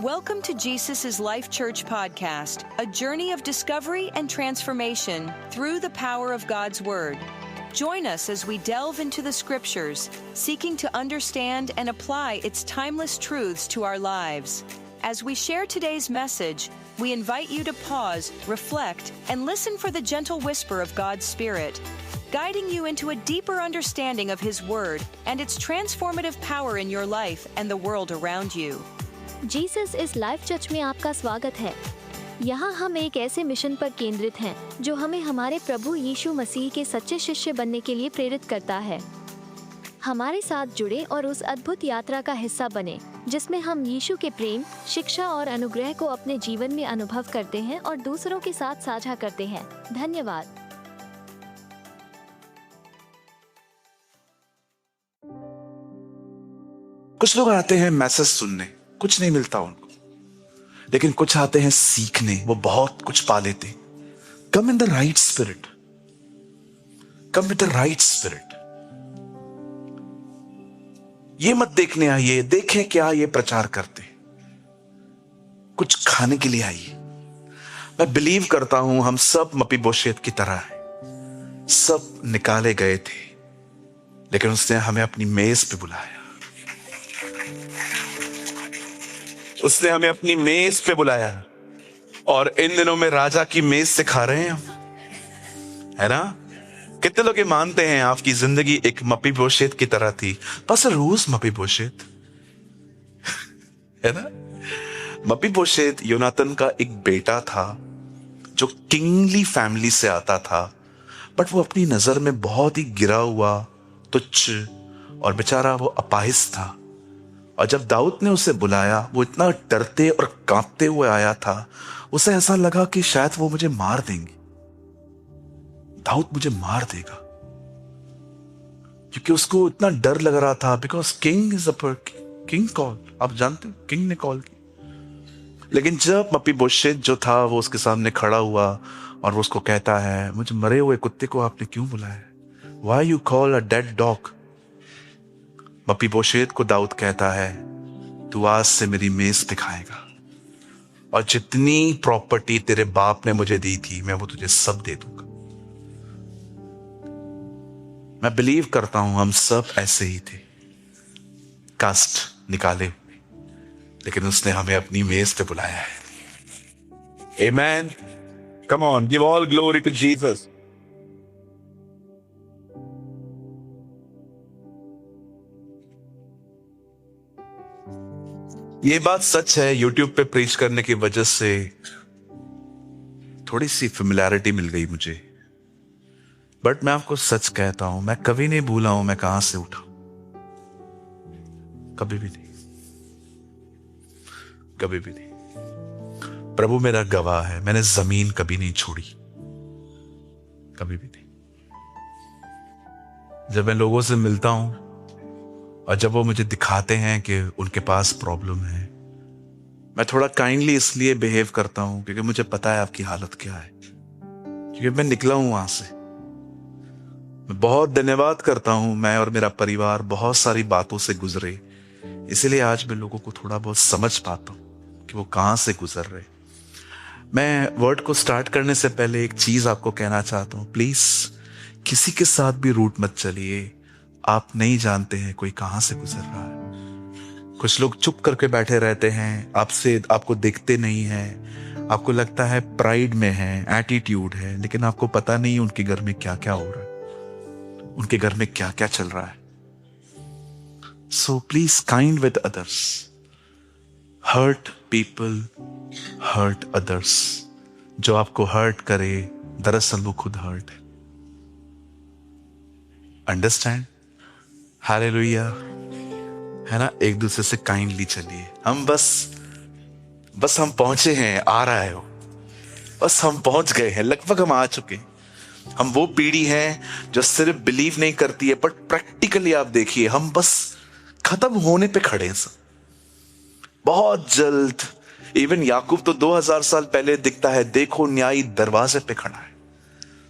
Welcome to Jesus' Life Church podcast, a journey of discovery and transformation through the power of God's Word. Join us as we delve into the Scriptures, seeking to understand and apply its timeless truths to our lives. As we share today's message, we invite you to pause, reflect, and listen for the gentle whisper of God's Spirit, guiding you into a deeper understanding of His Word and its transformative power in your life and the world around you. Jesus इस life church में आपका स्वागत है। यहाँ हम एक ऐसे mission पर केंद्रित हैं जो हमें हमारे प्रभु यीशु मसीह के सच्चे शिष्य बनने के लिए प्रेरित करता है। हमारे साथ जुड़े और उस अद्भुत यात्रा का हिस्सा बने जिसमें हम यीशु के प्रेम, शिक्षा और अनुग्रह को अपने जीवन में अनुभव करते हैं और दूसरों के साथ साझा करते हैं। धन्यवाद। कुछ लोग आते हैं मैसेज सुनने, कुछ नहीं मिलता उनको, लेकिन कुछ आते हैं सीखने, वो बहुत कुछ पा लेते। Come in the right spirit, come with the right spirit. ये मत देखने आइए, देखें क्या ये प्रचार करते, कुछ खाने के लिए आइए। मैं बिलीव करता हूं हम सब मपीबोशेत की तरह हैं, सब निकाले गए थे, लेकिन उसने हमें अपनी मेज पे बुलाया। उसने हमें अपनी मेज पे बुलाया और इन दिनों में राजा की मेज से खा रहे हैं हम, है ना? कितने लोग ये मानते हैं आपकी जिंदगी एक मपीबोशेत की तरह थी? बस रोज मपीबोशेत है ना? मपीबोशेत योनातन का एक बेटा था जो किंगली फैमिली से आता था, बट वो अपनी नजर में बहुत ही गिरा हुआ, तुच्छ और बेचारा वो अपाहिज था। और जब दाऊद ने उसे बुलाया, वो इतना डरते और कांपते हुए आया था, उसे ऐसा लगा कि शायद वो मुझे मार देंगे, दाऊद मुझे मार देगा, क्योंकि उसको इतना डर लग रहा था। Because king is a king call, आप जानते हो, किंग ने कॉल की। लेकिन जब मपीबोशेत जो था वो उसके सामने खड़ा हुआ और वो उसको कहता है, मुझे मरे हुए कुत्ते को आपने क्यों बुलाया? Why you call a dead dog? मपीबोशेत को दाऊद कहता है, तू आज से मेरी मेज पे खाएगा और जितनी प्रॉपर्टी तेरे बाप ने मुझे दी थी मैं वो तुझे सब दे दूंगा। मैं बिलीव करता हूं हम सब ऐसे ही थे, कास्ट निकाले हुए, लेकिन उसने हमें अपनी मेज पे बुलाया है। Amen. Come on, give all glory to Jesus. ये बात सच है, YouTube पे प्रीच करने की वजह से थोड़ी सी फेमिलियरिटी मिल गई मुझे, बट मैं आपको सच कहता हूं, मैं कभी नहीं भूला हूं मैं कहां से उठा, कभी भी नहीं, कभी भी नहीं। प्रभु मेरा गवाह है, मैंने जमीन कभी नहीं छोड़ी, कभी भी नहीं। जब मैं लोगों से मिलता हूं और जब वो मुझे दिखाते हैं कि उनके पास प्रॉब्लम है, मैं थोड़ा काइंडली इसलिए बिहेव करता हूं क्योंकि मुझे पता है आपकी हालत क्या है, क्योंकि मैं निकला हूं वहां से। मैं बहुत धन्यवाद करता हूं, मैं और मेरा परिवार बहुत सारी बातों से गुजरे, इसीलिए आज मैं लोगों को थोड़ा बहुत समझ पाता हूं कि वो कहां से गुजर रहे। मैं वर्ड को स्टार्ट करने से पहले एक चीज आपको कहना चाहता हूं, प्लीज किसी के साथ भी रूट मत चलिए। आप नहीं जानते हैं कोई कहां से गुजर रहा है। कुछ लोग चुप करके बैठे रहते हैं, आपको देखते नहीं हैं, आपको लगता है प्राइड में है, एटीट्यूड है, लेकिन आपको पता नहीं उनके घर में क्या क्या हो रहा है, उनके घर में क्या क्या चल रहा है। So please kind with others, hurt people, hurt others. जो आपको हर्ट करे दरअसल वो खुद हर्ट है। अंडरस्टैंड? हालेलुया, है ना? एक दूसरे से काइंडली चलिए। हम बस हम पहुंचे हैं, आ रहा है वो, बस हम पहुंच गए हैं, लगभग हम आ चुके हैं। हम वो पीढ़ी हैं जो सिर्फ बिलीव नहीं करती है, बट प्रैक्टिकली आप देखिए, हम बस खत्म होने पे खड़े हैं सब, बहुत जल्द। इवन याकूब तो 2000 साल पहले दिखता है, देखो न्यायी दरवाजे पे खड़ा है।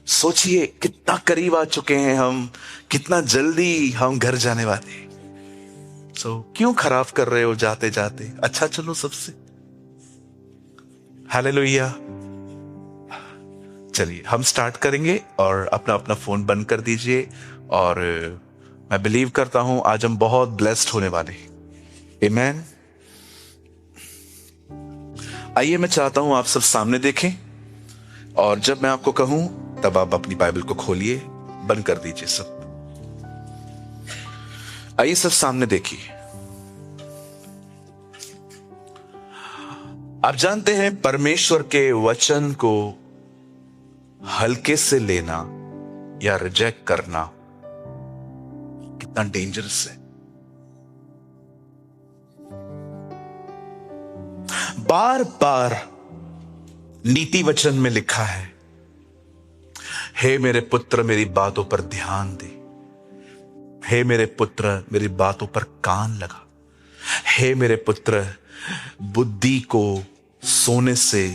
सोचिए कितना करीब आ चुके हैं हम, कितना जल्दी हम घर जाने वाले। क्यों खराब कर रहे हो जाते जाते? अच्छा चलो सबसे, हालेलुया। चलिए हम स्टार्ट करेंगे और अपना अपना फोन बंद कर दीजिए। और मैं बिलीव करता हूं आज हम बहुत ब्लेस्ड होने वाले हैं। आमीन। आइए, मैं चाहता हूं आप सब सामने देखें और जब मैं आपको कहूं तब आप अपनी बाइबल को खोलिए, बंद कर दीजिए सब। आइए सब सामने देखिए। आप जानते हैं परमेश्वर के वचन को हल्के से लेना या रिजेक्ट करना कितना डेंजरस है। बार बार नीति वचन में लिखा है, हे मेरे पुत्र मेरी बातों पर ध्यान दे, हे मेरे पुत्र मेरी बातों पर कान लगा, हे मेरे पुत्र बुद्धि को सोने से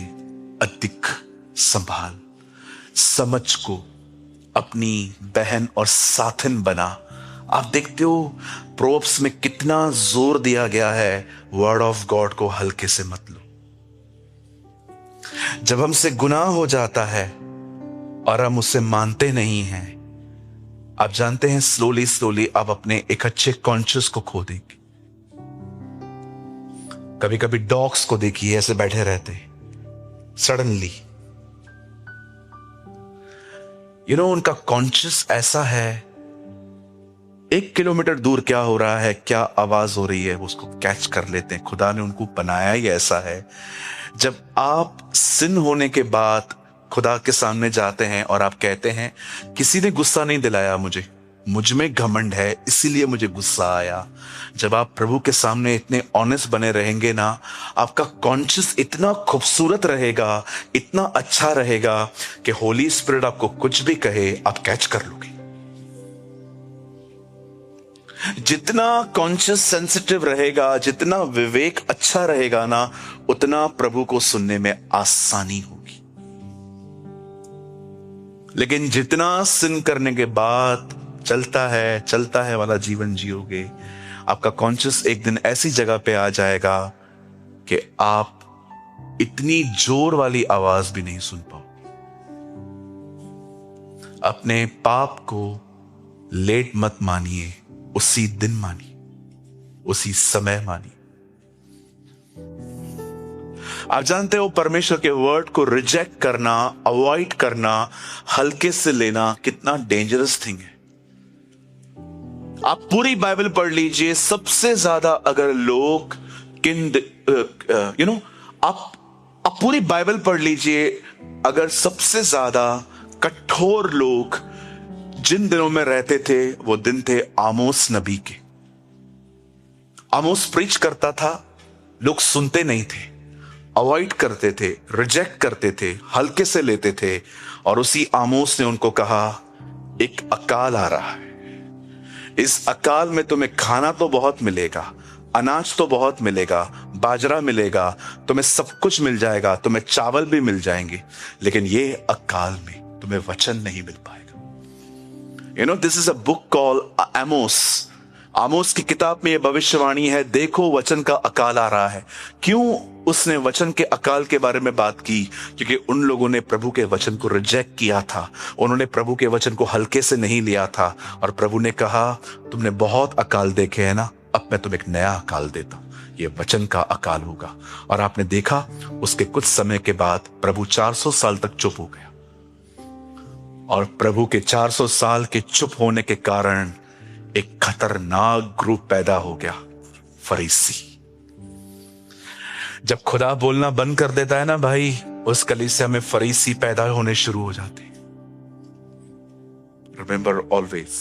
अधिक संभाल, समझ को अपनी बहन और साथन बना। आप देखते हो प्रोवर्ब्स में कितना जोर दिया गया है, वर्ड ऑफ गॉड को हल्के से मत लो। जब हमसे गुनाह हो जाता है और हम उसे मानते नहीं हैं, आप जानते हैं स्लोली स्लोली आप अपने एक अच्छे कॉन्शियस को खो देंगे। कभी कभी डॉग्स को देखिए, ऐसे बैठे रहते, सडनली उनका कॉन्शियस ऐसा है, 1 किलोमीटर दूर क्या हो रहा है, क्या आवाज हो रही है, वो उसको कैच कर लेते हैं। खुदा ने उनको बनाया ही ऐसा है। जब आप सिन होने के बाद खुदा के सामने जाते हैं और आप कहते हैं किसी ने गुस्सा नहीं दिलाया मुझ में घमंड है इसीलिए मुझे गुस्सा आया। जब आप प्रभु के सामने इतने ऑनेस्ट बने रहेंगे ना, आपका कॉन्शियस इतना खूबसूरत रहेगा, इतना अच्छा रहेगा कि होली स्पिरिट आपको कुछ भी कहे आप कैच कर लोगे। जितना कॉन्शियस सेंसिटिव रहेगा, जितना विवेक अच्छा रहेगा ना, उतना प्रभु को सुनने में आसानी होगी। लेकिन जितना सिन करने के बाद चलता है वाला जीवन जियोगे, आपका कॉन्शियस एक दिन ऐसी जगह पे आ जाएगा कि आप इतनी जोर वाली आवाज भी नहीं सुन पाओगे। अपने पाप को लेट मत मानिए, उसी दिन मानिए, उसी समय मानिए। आप जानते हो परमेश्वर के वर्ड को रिजेक्ट करना, अवॉइड करना, हल्के से लेना कितना डेंजरस थिंग है। आप पूरी बाइबल पढ़ लीजिए, सबसे ज्यादा अगर लोग आप पूरी बाइबल पढ़ लीजिए, अगर सबसे ज्यादा कठोर लोग जिन दिनों में रहते थे वो दिन थे आमोस नबी के। आमोस प्रीच करता था, लोग सुनते नहीं थे, अवॉइड करते थे, रिजेक्ट करते थे, हल्के से लेते थे। और उसी आमोस ने उनको कहा एक अकाल आ रहा है, इस अकाल में तुम्हें खाना तो बहुत मिलेगा, अनाज तो बहुत मिलेगा, बाजरा मिलेगा, तुम्हें सब कुछ मिल जाएगा, तुम्हें चावल भी मिल जाएंगे, लेकिन ये अकाल में तुम्हें वचन नहीं मिल पाएगा। This is a book called Amos. Amos की किताब में यह भविष्यवाणी है, देखो वचन का अकाल आ रहा है। क्यों उसने वचन के अकाल के बारे में बात की? क्योंकि उन लोगों ने प्रभु के वचन को रिजेक्ट किया था, उन्होंने प्रभु के वचन को हल्के से नहीं लिया था। और प्रभु ने कहा तुमने बहुत अकाल देखे हैं ना, अब मैं तुम्हें एक नया अकाल देता हूं, ये वचन का अकाल होगा। और आपने देखा उसके कुछ समय के बाद प्रभु 400 साल तक चुप हो गया। और प्रभु के 400 साल के चुप होने के कारण एक खतरनाक ग्रुप पैदा हो गया, फरीसी। जब खुदा बोलना बंद कर देता है ना भाई, उस कलीसिया में फरीसी पैदा होने शुरू हो जाते हैं। रिमेंबर ऑलवेज,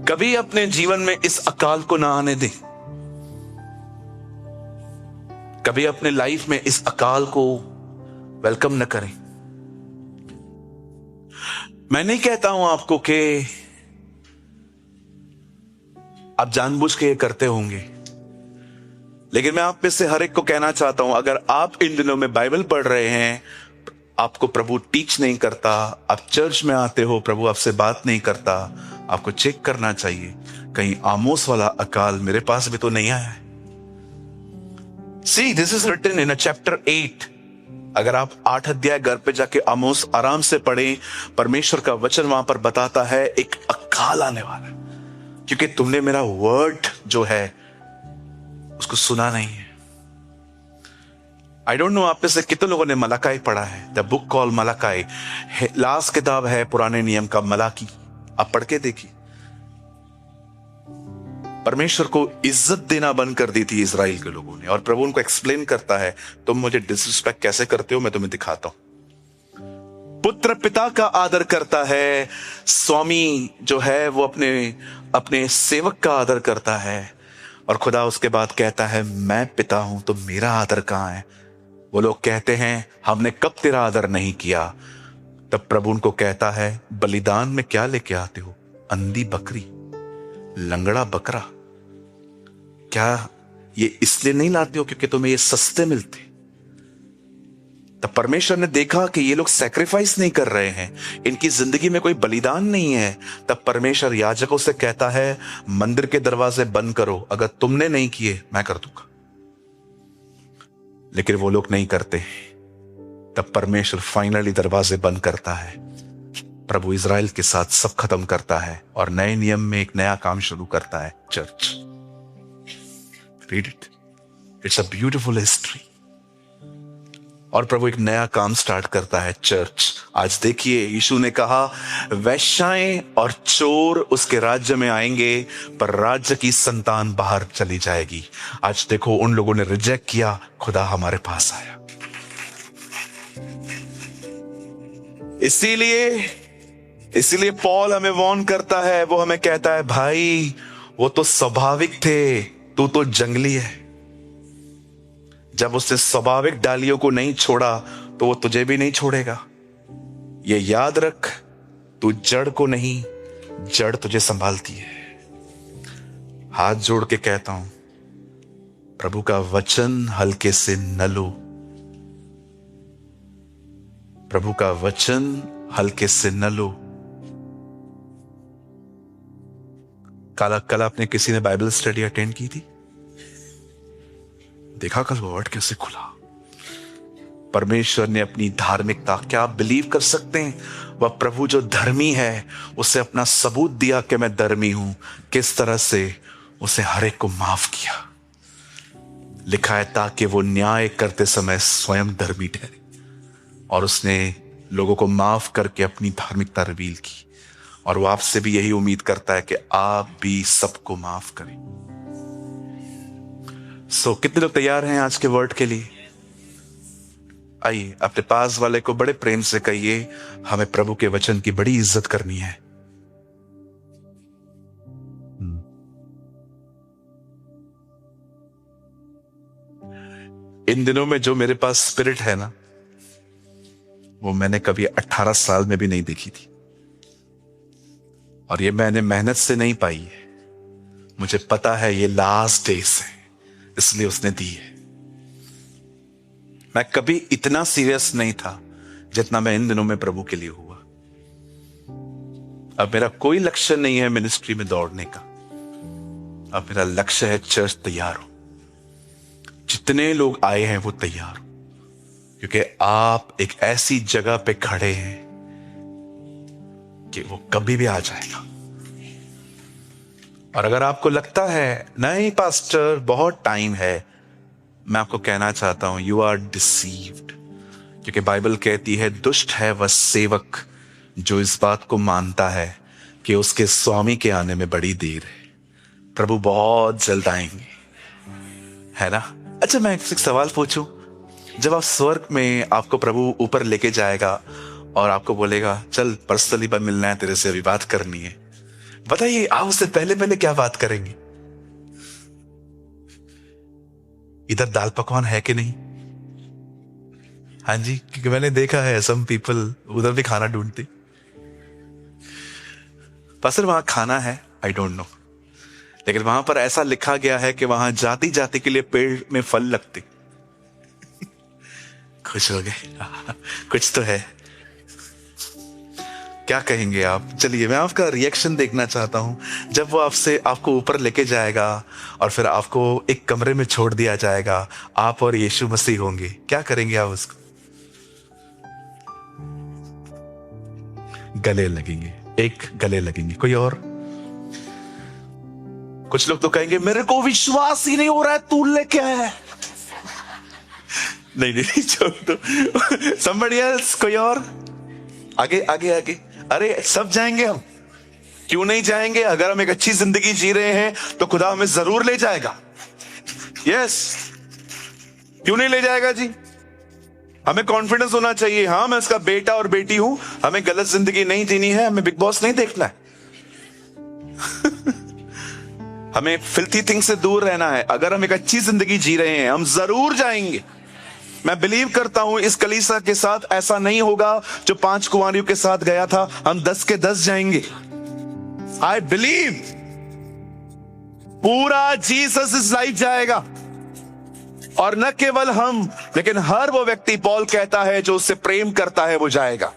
कभी अपने जीवन में इस अकाल को ना आने दें। कभी अपने लाइफ में इस अकाल को वेलकम न करें। मैं नहीं कहता हूं आपको कि आप जानबूझ के ये करते होंगे, लेकिन मैं आप में से हर एक को कहना चाहता हूं, अगर आप इन दिनों में बाइबल पढ़ रहे हैं, आपको प्रभु टीच नहीं करता, आप चर्च में आते हो, प्रभु आपसे बात नहीं करता, आपको चेक करना चाहिए कहीं आमोस वाला अकाल मेरे पास भी तो नहीं आया है। See, this is written in a chapter 8. अगर आप 8 अध्याय घर पे जाके आमोस आराम से पढ़ें, परमेश्वर का वचन वहां पर बताता है एक अकाल आने वाला है, क्योंकि तुमने मेरा वर्ड जो है उसको सुना नहीं है। आई डोंट नो आप में से कितने लोगों ने मलाकाई पढ़ा है, the book call Malachi, last किताब है पुराने नियम का मलाकी, आप पढ़ के देखिए। परमेश्वर को इज्जत देना बंद कर दी थी इजराइल के लोगों ने, और प्रभु उनको एक्सप्लेन करता है, तुम मुझे डिसरिस्पेक्ट कैसे करते हो, मैं तुम्हें दिखाता हूं। पुत्र पिता का आदर करता है, स्वामी जो है वो अपने सेवक का आदर करता है, और खुदा उसके बाद कहता है मैं पिता हूं तो मेरा आदर कहां है। वो लोग कहते हैं हमने कब तेरा आदर नहीं किया। तब प्रभु उनको कहता है बलिदान में क्या लेके आते हो, अंधी बकरी, लंगड़ा बकरा, क्या ये इसलिए नहीं लाते हो क्योंकि तुम्हें ये सस्ते मिलते। तब परमेश्वर ने देखा कि ये लोग सैक्रिफाइस नहीं कर रहे हैं, इनकी जिंदगी में कोई बलिदान नहीं है। तब परमेश्वर याजकों से कहता है मंदिर के दरवाजे बंद करो, अगर तुमने नहीं किए मैं कर दूंगा। लेकिन वो लोग नहीं करते। तब परमेश्वर फाइनली दरवाजे बंद करता है, प्रभु इजराइल के साथ सब खत्म करता है और नए नियम में एक नया काम शुरू करता है, church. Read it, it's a beautiful history. और प्रभु एक नया काम स्टार्ट करता है, चर्च। आज देखिए यीशु ने कहा वैश्याएं और चोर उसके राज्य में आएंगे पर राज्य की संतान बाहर चली जाएगी। आज देखो उन लोगों ने रिजेक्ट किया, खुदा हमारे पास आया। इसीलिए पॉल हमें वार्न करता है, वो हमें कहता है भाई वो तो स्वाभाविक थे, तू तो जंगली है। जब उसने स्वाभाविक डालियों को नहीं छोड़ा तो वो तुझे भी नहीं छोड़ेगा। ये याद रख, तू जड़ को नहीं, जड़ तुझे संभालती है। हाथ जोड़ के कहता हूं, प्रभु का वचन हल्के से न लो, प्रभु का वचन हल्के से न लो। कल आपने किसी ने बाइबल स्टडी अटेंड की थी? देखा कल वर्ड कैसे खुला। परमेश्वर ने अपनी धार्मिकता, क्या आप बिलीव कर सकते हैं, वह प्रभु जो धर्मी है उसे अपना सबूत दिया कि मैं धर्मी हूं। किस तरह से? उसे हर एक को माफ किया। लिखा है ताकि वो न्याय करते समय स्वयं धर्मी ठहरे, और उसने लोगों को माफ करके अपनी धार्मिकता रिवील की। और वो आपसे भी यही उम्मीद करता है कि आप भी सबको माफ करें। कितने लोग तैयार हैं आज के वर्ड के लिए? आइए अपने पास वाले को बड़े प्रेम से कहिए, हमें प्रभु के वचन की बड़ी इज्जत करनी है। इन दिनों में जो मेरे पास स्पिरिट है ना, वो मैंने कभी 18 साल में भी नहीं देखी थी, और ये मैंने मेहनत से नहीं पाई है। मुझे पता है ये लास्ट डेज है, इसलिए उसने दी है। मैं कभी इतना सीरियस नहीं था जितना मैं इन दिनों में प्रभु के लिए हुआ। अब मेरा कोई लक्ष्य नहीं है मिनिस्ट्री में दौड़ने का, अब मेरा लक्ष्य है चर्च तैयार हो, जितने लोग आए हैं वो तैयार हो, क्योंकि आप एक ऐसी जगह पे खड़े हैं कि वो कभी भी आ जाएगा। और अगर आपको लगता है नहीं पास्टर बहुत टाइम है, मैं आपको कहना चाहता हूं यू आर डिसीव्ड, क्योंकि बाइबल कहती है दुष्ट है वह सेवक जो इस बात को मानता है कि उसके स्वामी के आने में बड़ी देर है। प्रभु बहुत जल्द आएंगे, है ना? अच्छा, मैं एक सवाल पूछूं, जब आप स्वर्ग में आपको प्रभु ऊपर लेके जाएगा और आपको बोलेगा चल पर्सनली बात मिलना है, तेरे से अभी बात करनी है, बताइए आप उससे पहले क्या बात करेंगे? इधर दाल पकवान है कि नहीं? हाँ जी, क्योंकि मैंने देखा है सम पीपल उधर भी खाना ढूंढते। पास्टर वहां खाना है, आई डोंट नो, लेकिन वहां पर ऐसा लिखा गया है कि वहां जाति जाति के लिए पेड़ में फल लगते। खुश हो गए? कुछ तो है। क्या कहेंगे आप? चलिए मैं आपका रिएक्शन देखना चाहता हूं जब वो आपको ऊपर लेके जाएगा और फिर आपको एक कमरे में छोड़ दिया जाएगा, आप और यीशु मसीह होंगे। क्या करेंगे आप उसको? गले लगेंगे, एक गले लगेंगे। कोई और? कुछ लोग तो कहेंगे मेरे को विश्वास ही नहीं हो रहा है, तू लेके आया है। नहीं छोड़ दो। somebody else, कोई और? आगे आगे आगे। अरे सब जाएंगे हम, क्यों नहीं जाएंगे? अगर हम एक अच्छी जिंदगी जी रहे हैं तो खुदा हमें जरूर ले जाएगा। यस, क्यों नहीं ले जाएगा जी? हमें कॉन्फिडेंस होना चाहिए। हाँ, मैं उसका बेटा और बेटी हूं, हमें गलत जिंदगी नहीं जीनी है, हमें बिग बॉस नहीं देखना है। हमें फिल्थी थिंग से दूर रहना है। अगर हम एक अच्छी जिंदगी जी रहे हैं, हम जरूर जाएंगे। मैं बिलीव करता हूं इस कलीसिया के साथ ऐसा नहीं होगा जो 5 कुंवारियों के साथ गया था। हम 10 के 10 जाएंगे। आई बिलीव पूरा जीसस इज लाइफ जाएगा, और न केवल हम, लेकिन हर वो व्यक्ति, पॉल कहता है, जो उससे प्रेम करता है वो जाएगा।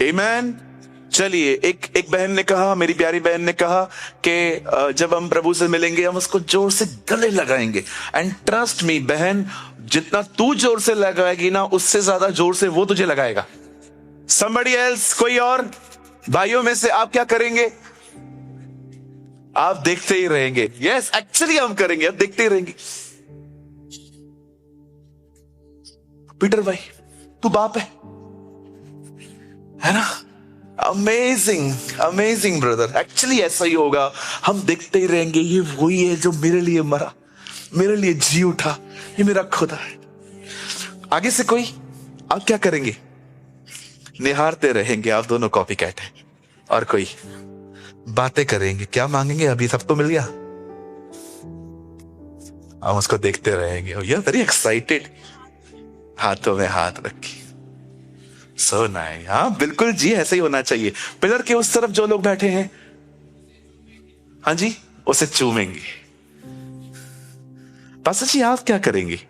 आमीन। चलिए, एक बहन ने कहा, मेरी प्यारी बहन ने कहा कि जब हम प्रभु से मिलेंगे हम उसको जोर से गले लगाएंगे। एंड ट्रस्ट मी बहन, जितना तू जोर से लगाएगी ना, उससे ज्यादा जोर से वो तुझे लगाएगा। somebody else, कोई और? भाइयों में से आप क्या करेंगे? आप देखते ही रहेंगे। यस, एक्चुअली हम करेंगे, आप देखते ही रहेंगे। पीटर भाई, तू बाप है ना? Amazing amazing brother. एक्चुअली ऐसा ही होगा, हम देखते ही रहेंगे। ये वही है जो मेरे लिए मरा, मेरे लिए जी उठा, ये मेरा खुदा है। आगे से कोई? आप क्या करेंगे? निहारते रहेंगे। आप दोनों कॉपी कैट हैं। और कोई? बातें करेंगे। क्या मांगेंगे? अभी सब तो मिल गया। हम उसको देखते रहेंगे। You are very excited. हाथों में हाथ रखी। So nice. हाँ बिल्कुल जी, ऐसा ही होना चाहिए। पिलर के उस तरफ जो लोग बैठे हैं, हाँ जी, उसे चूमेंगे। पास्टर जी आप क्या करेंगे?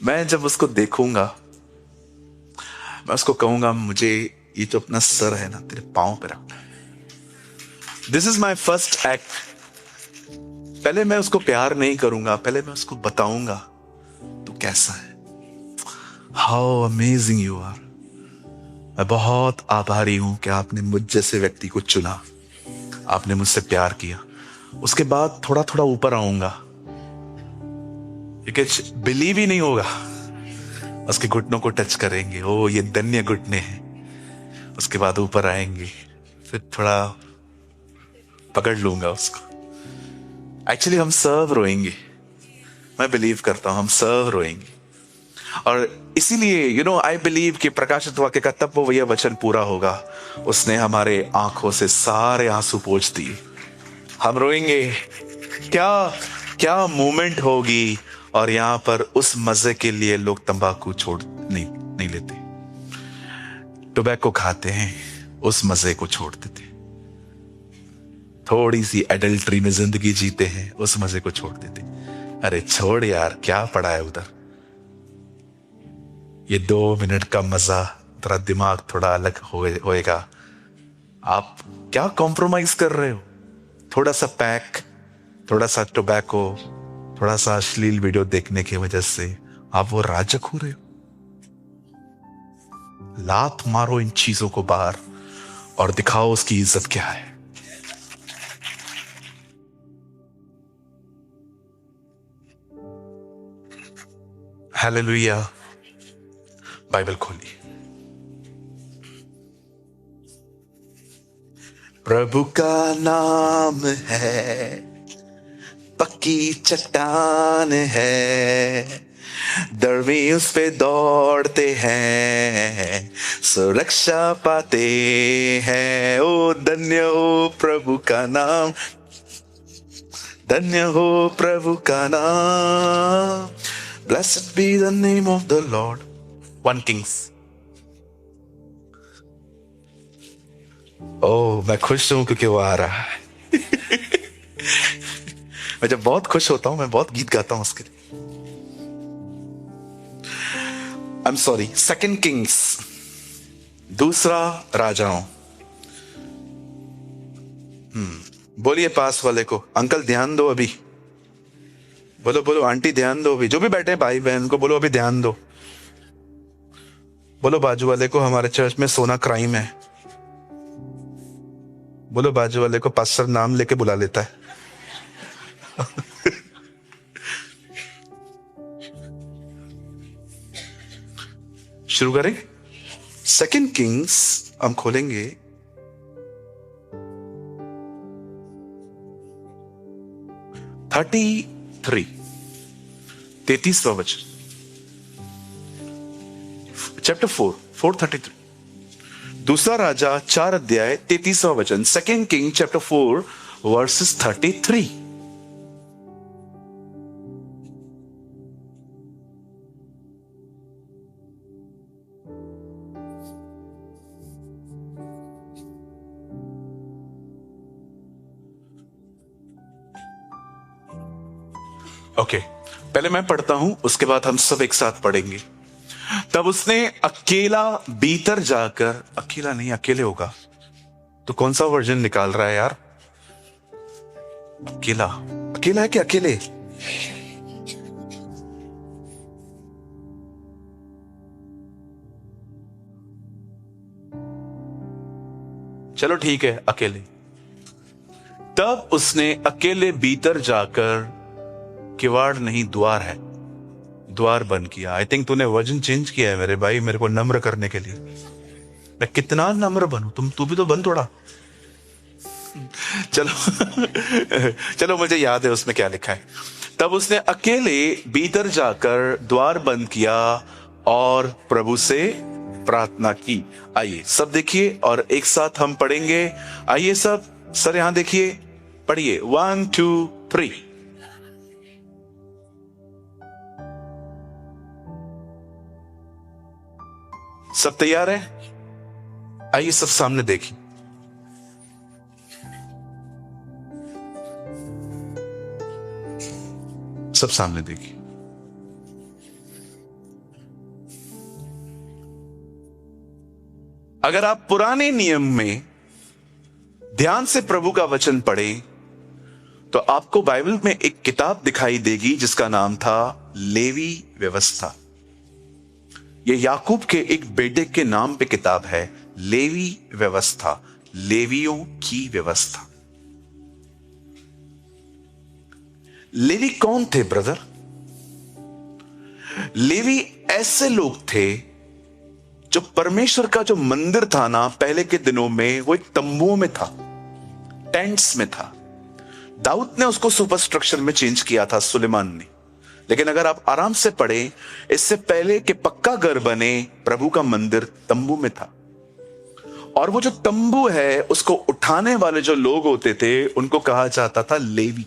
मैं जब उसको देखूंगा, मैं उसको कहूंगा, मुझे ये जो अपना सर है ना तेरे पांव पे रखना है। This is my first act. पहले मैं उसको प्यार नहीं करूंगा, पहले मैं उसको बताऊंगा तू कैसा है। How amazing you are. मैं बहुत आभारी हूं कि आपने मुझ जैसे व्यक्ति को चुना, आपने मुझसे प्यार किया। उसके बाद थोड़ा थोड़ा ऊपर आऊंगा, क्योंकि बिलीव ही नहीं होगा। उसके घुटनों को टच करेंगे, ओ ये धन्य घुटने हैं। उसके बाद ऊपर आएंगे, फिर थोड़ा पकड़ लूंगा उसको। एक्चुअली हम सब रोएंगे। मैं बिलीव करता हूं हम सब रोएंगे। और इसीलिए आई बिलीव कि प्रकाशित वाक्य का तब वो यह वचन पूरा होगा, उसने हमारे आंखों से सारे आंसू पोंछ दिए। हम रोएंगे। क्या क्या मोमेंट होगी। और यहां पर उस मजे के लिए लोग तंबाकू छोड़ नहीं लेते, टोबैको खाते हैं, उस मजे को छोड़ देते। थोड़ी सी एडल्ट्री में जिंदगी जीते हैं, उस मजे को छोड़ देते। अरे छोड़ यार, क्या पड़ा है उधर। ये 2 मिनट का मजा, तेरा दिमाग थोड़ा अलग होएगा। आप क्या कॉम्प्रोमाइज कर रहे हो? थोड़ा सा पैक, थोड़ा सा टोबैको, थोड़ा सा अश्लील वीडियो देखने की वजह से आप वो राजक हो रहे हो। लात मारो इन चीजों को बाहर और दिखाओ उसकी इज्जत क्या है। हालेलुया। बाइबल खोलिए। प्रभु का नाम है, पक्की चट्टान है, दरवी उस पे दौड़ते हैं, सुरक्षा पाते हैं। ओ धन्य हो प्रभु का नाम, धन्य हो प्रभु का नाम। Blessed be the name of the Lord. 1 Kings. ओह, मैं खुश हूं क्योंकि वो आ रहा है। मैं जब बहुत खुश होता हूं, मैं बहुत गीत गाता हूं उसके लिए। I'm sorry, 2 Kings दूसरा राजाओं। बोलिए पास वाले को, अंकल ध्यान दो अभी। बोलो बोलो आंटी ध्यान दो अभी। जो भी बैठे भाई बहन को बोलो अभी ध्यान दो। बोलो बाजू वाले को, हमारे चर्च में सोना क्राइम है। बोलो बाजू वाले को, पास्टर नाम लेके बुला लेता है। शुरू करें। सेकंड किंग्स हम खोलेंगे 33वां वचन, चैप्टर 4:33। दूसरा राजा 4 अध्याय 33वां वचन, second king chapter 4 versus 33। Okay, पहले मैं पढ़ता हूं, उसके बाद हम सब एक साथ पढ़ेंगे। तब उसने अकेला भीतर जाकर, अकेला नहीं अकेले होगा तो कौन सा वर्जन निकाल रहा है यार? अकेला, अकेला है कि अकेले? चलो ठीक है, अकेले। तब उसने अकेले भीतर जाकर, किवाड़ नहीं द्वार है, द्वार बंद किया। आई थिंक तूने वर्जन चेंज किया है मेरे भाई, मेरे को नम्र करने के लिए। मैं कितना नम्र बनूं, तू भी तो बन थोड़ा। चलो चलो, मुझे याद है उसमें क्या लिखा है। तब उसने अकेले भीतर जाकर द्वार बंद किया और प्रभु से प्रार्थना की। आइए सब देखिए और एक साथ हम पढ़ेंगे। आइए सब, सर यहां देखिए, पढ़िए 1 2 3। सब तैयार है? आइए सब सामने देखिए। सब सामने देखिए। अगर आप पुराने नियम में ध्यान से प्रभु का वचन पढ़े तो आपको बाइबल में एक किताब दिखाई देगी जिसका नाम था लेवी व्यवस्था। यह याकूब के एक बेटे के नाम पे किताब है, लेवी व्यवस्था, लेवियों की व्यवस्था। लेवी कौन थे ब्रदर? लेवी ऐसे लोग थे जो परमेश्वर का जो मंदिर था ना पहले के दिनों में, वो एक तंबुओं में था, टेंट्स में था। दाऊद ने उसको सुपर स्ट्रक्चर में चेंज किया था, सुलेमान ने। लेकिन अगर आप आराम से पढ़ें, इससे पहले कि पक्का घर बने, प्रभु का मंदिर तंबू में था। और वो जो तंबू है उसको उठाने वाले जो लोग होते थे उनको कहा जाता था Levi.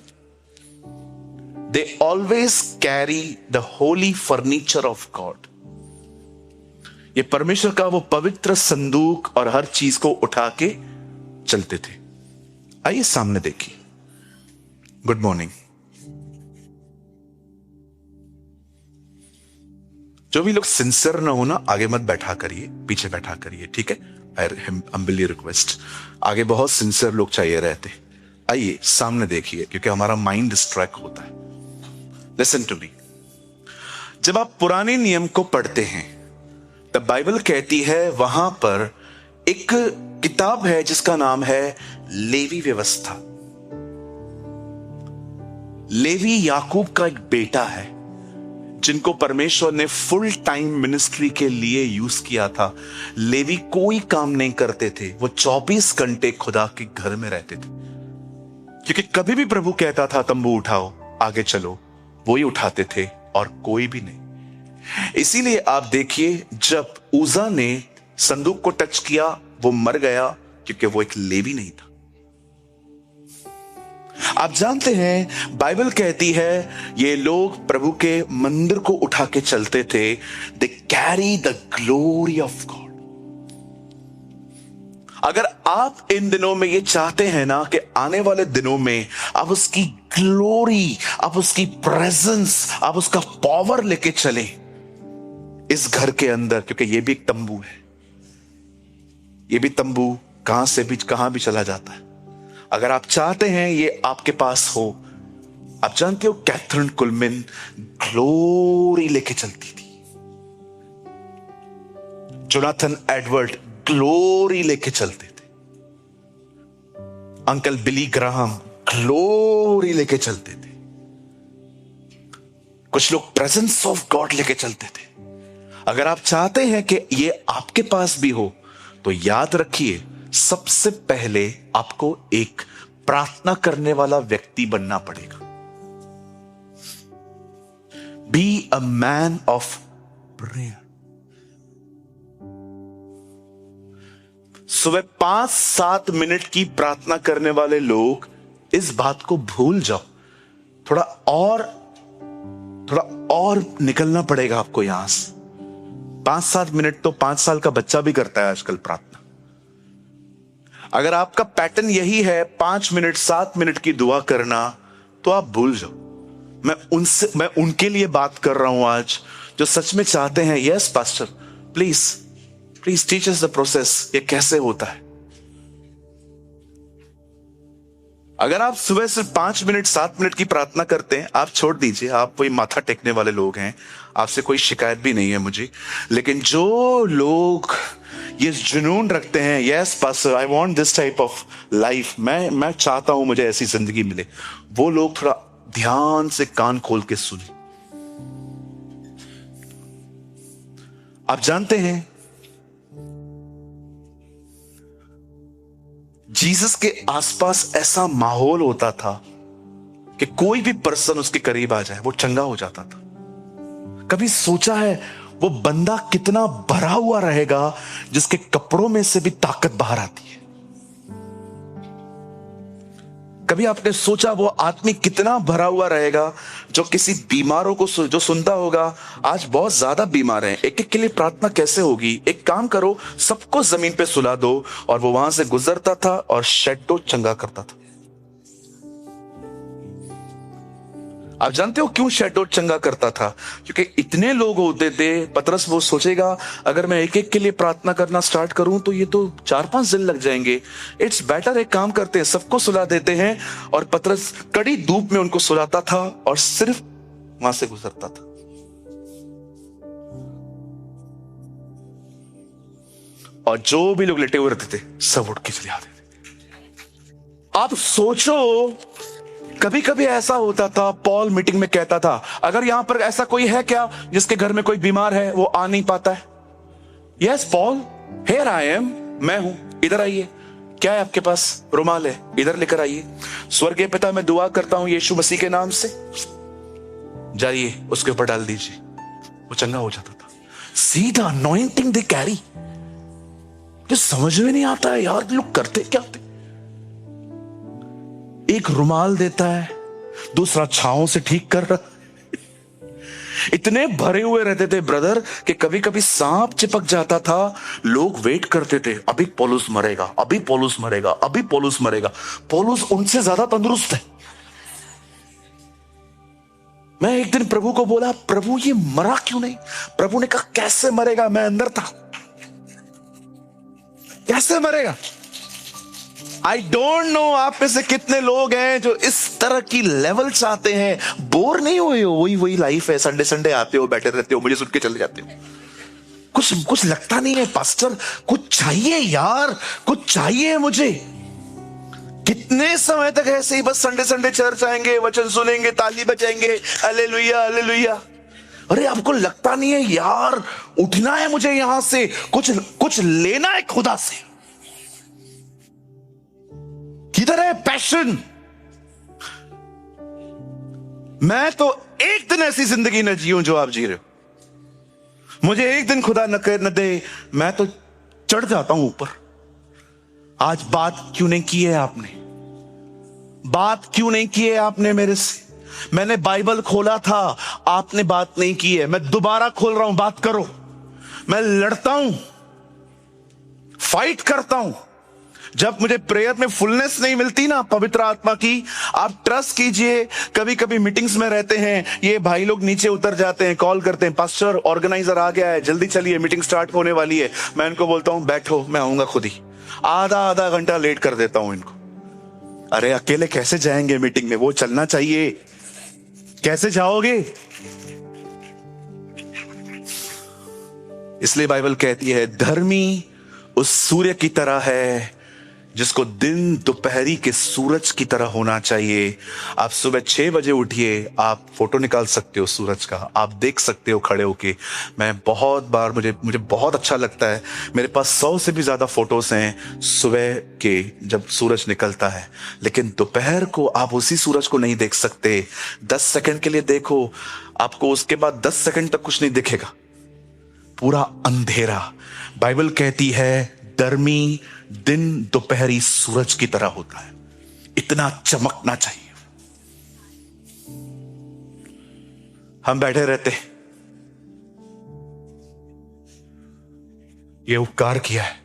They always carry the holy furniture of God. ये परमेश्वर का वो पवित्र संदूक और हर चीज को उठा के चलते थे। आइए सामने देखिए। Good morning. जो भी लोग सिंसियर ना हो ना, आगे मत बैठा करिए, पीछे बैठा करिए, ठीक है? I humbly request. आगे बहुत सिंसियर लोग चाहिए रहते। आइए सामने देखिए, क्योंकि हमारा माइंड डिस्ट्रैक्ट होता है। Listen to me. जब आप पुराने नियम को पढ़ते हैं तब बाइबल कहती है वहां पर एक किताब है जिसका नाम है लेवी व्यवस्था। लेवी याकूब का एक बेटा है जिनको परमेश्वर ने फुल टाइम मिनिस्ट्री के लिए यूज किया था। लेवी कोई काम नहीं करते थे, वो 24 घंटे खुदा के घर में रहते थे, क्योंकि कभी भी प्रभु कहता था तंबू उठाओ, आगे चलो, वो ही उठाते थे और कोई भी नहीं। इसीलिए आप देखिए, जब उजा ने संदूक को टच किया वो मर गया, क्योंकि वो एक लेवी नहीं था। आप जानते हैं बाइबल कहती है ये लोग प्रभु के मंदिर को उठा के चलते थे। They carry the glory of God. अगर आप इन दिनों में ये चाहते हैं ना कि आने वाले दिनों में आप उसकी ग्लोरी, आप उसकी प्रेजेंस, आप उसका पावर लेके चले इस घर के अंदर, क्योंकि ये भी एक तंबू है। ये भी तंबू कहां से भी कहां भी चला जाता है। अगर आप चाहते हैं ये आपके पास हो, आप जानते हो कैथरीन कुलमिन ग्लोरी लेके चलती थी, जोनाथन एडवर्ड ग्लोरी लेके चलते थे, अंकल बिली ग्राहम ग्लोरी लेके चलते थे, कुछ लोग प्रेजेंस ऑफ गॉड लेके चलते थे। अगर आप चाहते हैं कि ये आपके पास भी हो तो याद रखिए, सबसे पहले आपको एक प्रार्थना करने वाला व्यक्ति बनना पड़ेगा। Be a man of prayer. सुबह 5-7 मिनट की प्रार्थना करने वाले लोग इस बात को भूल जाओ। थोड़ा और निकलना पड़ेगा आपको यहां से। 5-7 मिनट तो 5 साल का बच्चा भी करता है आजकल प्रार्थना। अगर आपका पैटर्न यही है 5 मिनट 7 मिनट की दुआ करना, तो आप भूल जाओ। मैं उनके लिए बात कर रहा हूं आज, जो सच में चाहते हैं, yes pastor please teach us the process, ये कैसे होता है। अगर आप सुबह सिर्फ 5 मिनट 7 मिनट की प्रार्थना करते हैं, आप छोड़ दीजिए, आप कोई माथा टेकने वाले लोग हैं, आपसे कोई शिकायत भी नहीं है मुझे। लेकिन जो लोग ये जुनून रखते हैं, yes pastor I want this type of life, मैं चाहता हूं मुझे ऐसी जिंदगी मिले, वो लोग थोड़ा ध्यान से कान खोल के सुने। आप जानते हैं जीसस के आसपास ऐसा माहौल होता था कि कोई भी पर्सन उसके करीब आ जाए वो चंगा हो जाता था। कभी सोचा है वो बंदा कितना भरा हुआ रहेगा जिसके कपड़ों में से भी ताकत बाहर आती है? कभी आपने सोचा वो आदमी कितना भरा हुआ रहेगा जो किसी बीमारों को जो सुनता होगा, आज बहुत ज्यादा बीमार हैं, एक एक के लिए प्रार्थना कैसे होगी? एक काम करो, सबको जमीन पे सुला दो, और वो वहां से गुजरता था और शैडो चंगा करता था। आप जानते हो क्यों शैडो चंगा करता था? क्योंकि इतने लोग होते थे, पतरस वो सोचेगा अगर मैं एक एक के लिए प्रार्थना करना स्टार्ट करूं तो ये तो 4-5 दिन लग जाएंगे। इट्स बेटर एक काम करते हैं, सबको सुला देते हैं। और पतरस कड़ी धूप में उनको सुलाता था और सिर्फ वहां से गुजरता था। और जो भी लोग लेटे हुए रहते थे सब उठ के चले आते थे। आप सोचो, कभी कभी ऐसा होता था, पॉल मीटिंग में कहता था अगर यहां पर ऐसा कोई है क्या जिसके घर में कोई बीमार है, वो आ नहीं पाता है? Yes Paul, here I am, मैं हूं, इधर आइए। क्या है आपके पास? रुमाल है, इधर लेकर आइए। स्वर्गीय पिता, मैं दुआ करता हूं यीशु मसीह के नाम से, जाइए उसके ऊपर डाल दीजिए, वो चंगा हो जाता था। सीधा अनॉइंटिंग दे कैरी। जो समझ में नहीं आता है यार, लोग करते क्या थे? एक रुमाल देता है, दूसरा छांव से ठीक कर रहा। इतने भरे हुए रहते थे ब्रदर कि कभी कभी सांप चिपक जाता था, लोग वेट करते थे, अभी पौलुस मरेगा, अभी पौलुस मरेगा, अभी पौलुस मरेगा। पौलुस उनसे ज्यादा तंदुरुस्त है। मैं एक दिन प्रभु को बोला, प्रभु ये मरा क्यों नहीं? प्रभु ने कहा कैसे मरेगा, मैं अंदर था, कैसे मरेगा? आई डोंट नो आप में से कितने लोग हैं जो इस तरह की लेवल चाहते हैं। बोर नहीं हुए हो? वही लाइफ है, संडे संडे आते हो, बैठे रहते हो, मुझे सुन के चले जाते हो। कुछ लगता नहीं है पास्टर, कुछ चाहिए यार, कुछ चाहिए मुझे। कितने समय तक ऐसे ही बस संडे संडे चर्च आएंगे, वचन सुनेंगे, ताली बजाएंगे, हालेलुया हालेलुया। अरे आपको लगता नहीं है यार, उठना है मुझे यहां से, कुछ लेना है खुदा से। किधर है पैशन? मैं तो एक दिन ऐसी जिंदगी न जीऊं जो आप जी रहे हो। मुझे एक दिन खुदा न दे, मैं तो चढ़ जाता हूं ऊपर। आज बात क्यों नहीं की है आपने? बात क्यों नहीं की है आपने मेरे से? मैंने बाइबल खोला था, आपने बात नहीं की है। मैं दोबारा खोल रहा हूं, बात करो। मैं लड़ता हूं, फाइट करता हूं। जब मुझे प्रेयर में फुलनेस नहीं मिलती ना पवित्र आत्मा की, आप ट्रस्ट कीजिए, कभी कभी मीटिंग्स में रहते हैं, ये भाई लोग नीचे उतर जाते हैं, कॉल करते हैं, पास्टर ऑर्गेनाइजर आ गया है, जल्दी चलिए मीटिंग स्टार्ट होने वाली है। मैं इनको बोलता हूं बैठो, मैं आऊंगा खुद ही। आधा घंटा लेट कर देता हूं इनको। अरे अकेले कैसे जाएंगे मीटिंग में, वो चलना चाहिए, कैसे जाओगे? इसलिए बाइबल कहती है धर्मी उस सूर्य की तरह है जिसको दिन दोपहरी के सूरज की तरह होना चाहिए। आप सुबह 6 बजे उठिए, आप फोटो निकाल सकते हो सूरज का, आप देख सकते हो खड़े होके। मैं बहुत बार मुझे बहुत अच्छा लगता है, मेरे पास 100 से भी ज्यादा फोटोज हैं सुबह के जब सूरज निकलता है। लेकिन दोपहर को आप उसी सूरज को नहीं देख सकते। 10 सेकंड के लिए देखो, आपको उसके बाद 10 सेकंड तक कुछ नहीं दिखेगा, पूरा अंधेरा। बाइबल कहती है धर्मी दिन दोपहरी सूरज की तरह होता है, इतना चमकना चाहिए। हम बैठे रहते, ये उपकार किया है।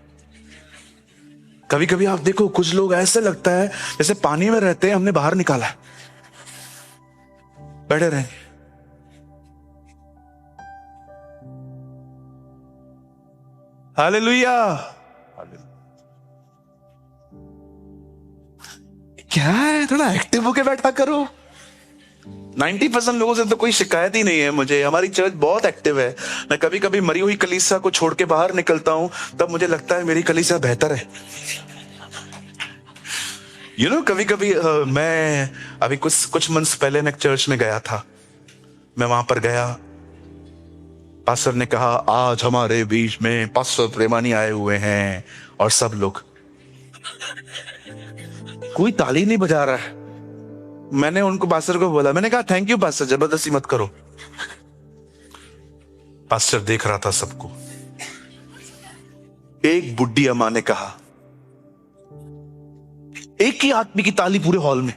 कभी कभी आप देखो कुछ लोग ऐसे लगता है जैसे पानी में रहते हैं, हमने बाहर निकाला है, बैठे रहेंगे। हालेलुया। क्या है, थोड़ा एक्टिव होके बैठा करो। 90% लोगों से तो कोई शिकायत ही नहीं है मुझे, हमारी चर्च बहुत एक्टिव है। मैं कभी कभी मरी हुई कलीसिया को छोड़ के बाहर निकलता हूं, तब मुझे लगता है मेरी कलीसिया बेहतर है। कभी कभी मैं अभी कुछ मंथ्स पहले मैं चर्च में गया था। मैं वहां पर गया, पास्टर ने कहा आज हमारे बीच में पास्टर प्रेमानी आए हुए हैं, और सब लोग, कोई ताली नहीं बजा रहा है। मैंने उनको पास्टर को बोला, मैंने कहा थैंक यू पास्टर, जबरदस्ती मत करो। पास्टर देख रहा था सबको। एक बुड्ढी अम्मा ने कहा, एक ही आदमी की ताली पूरे हॉल में,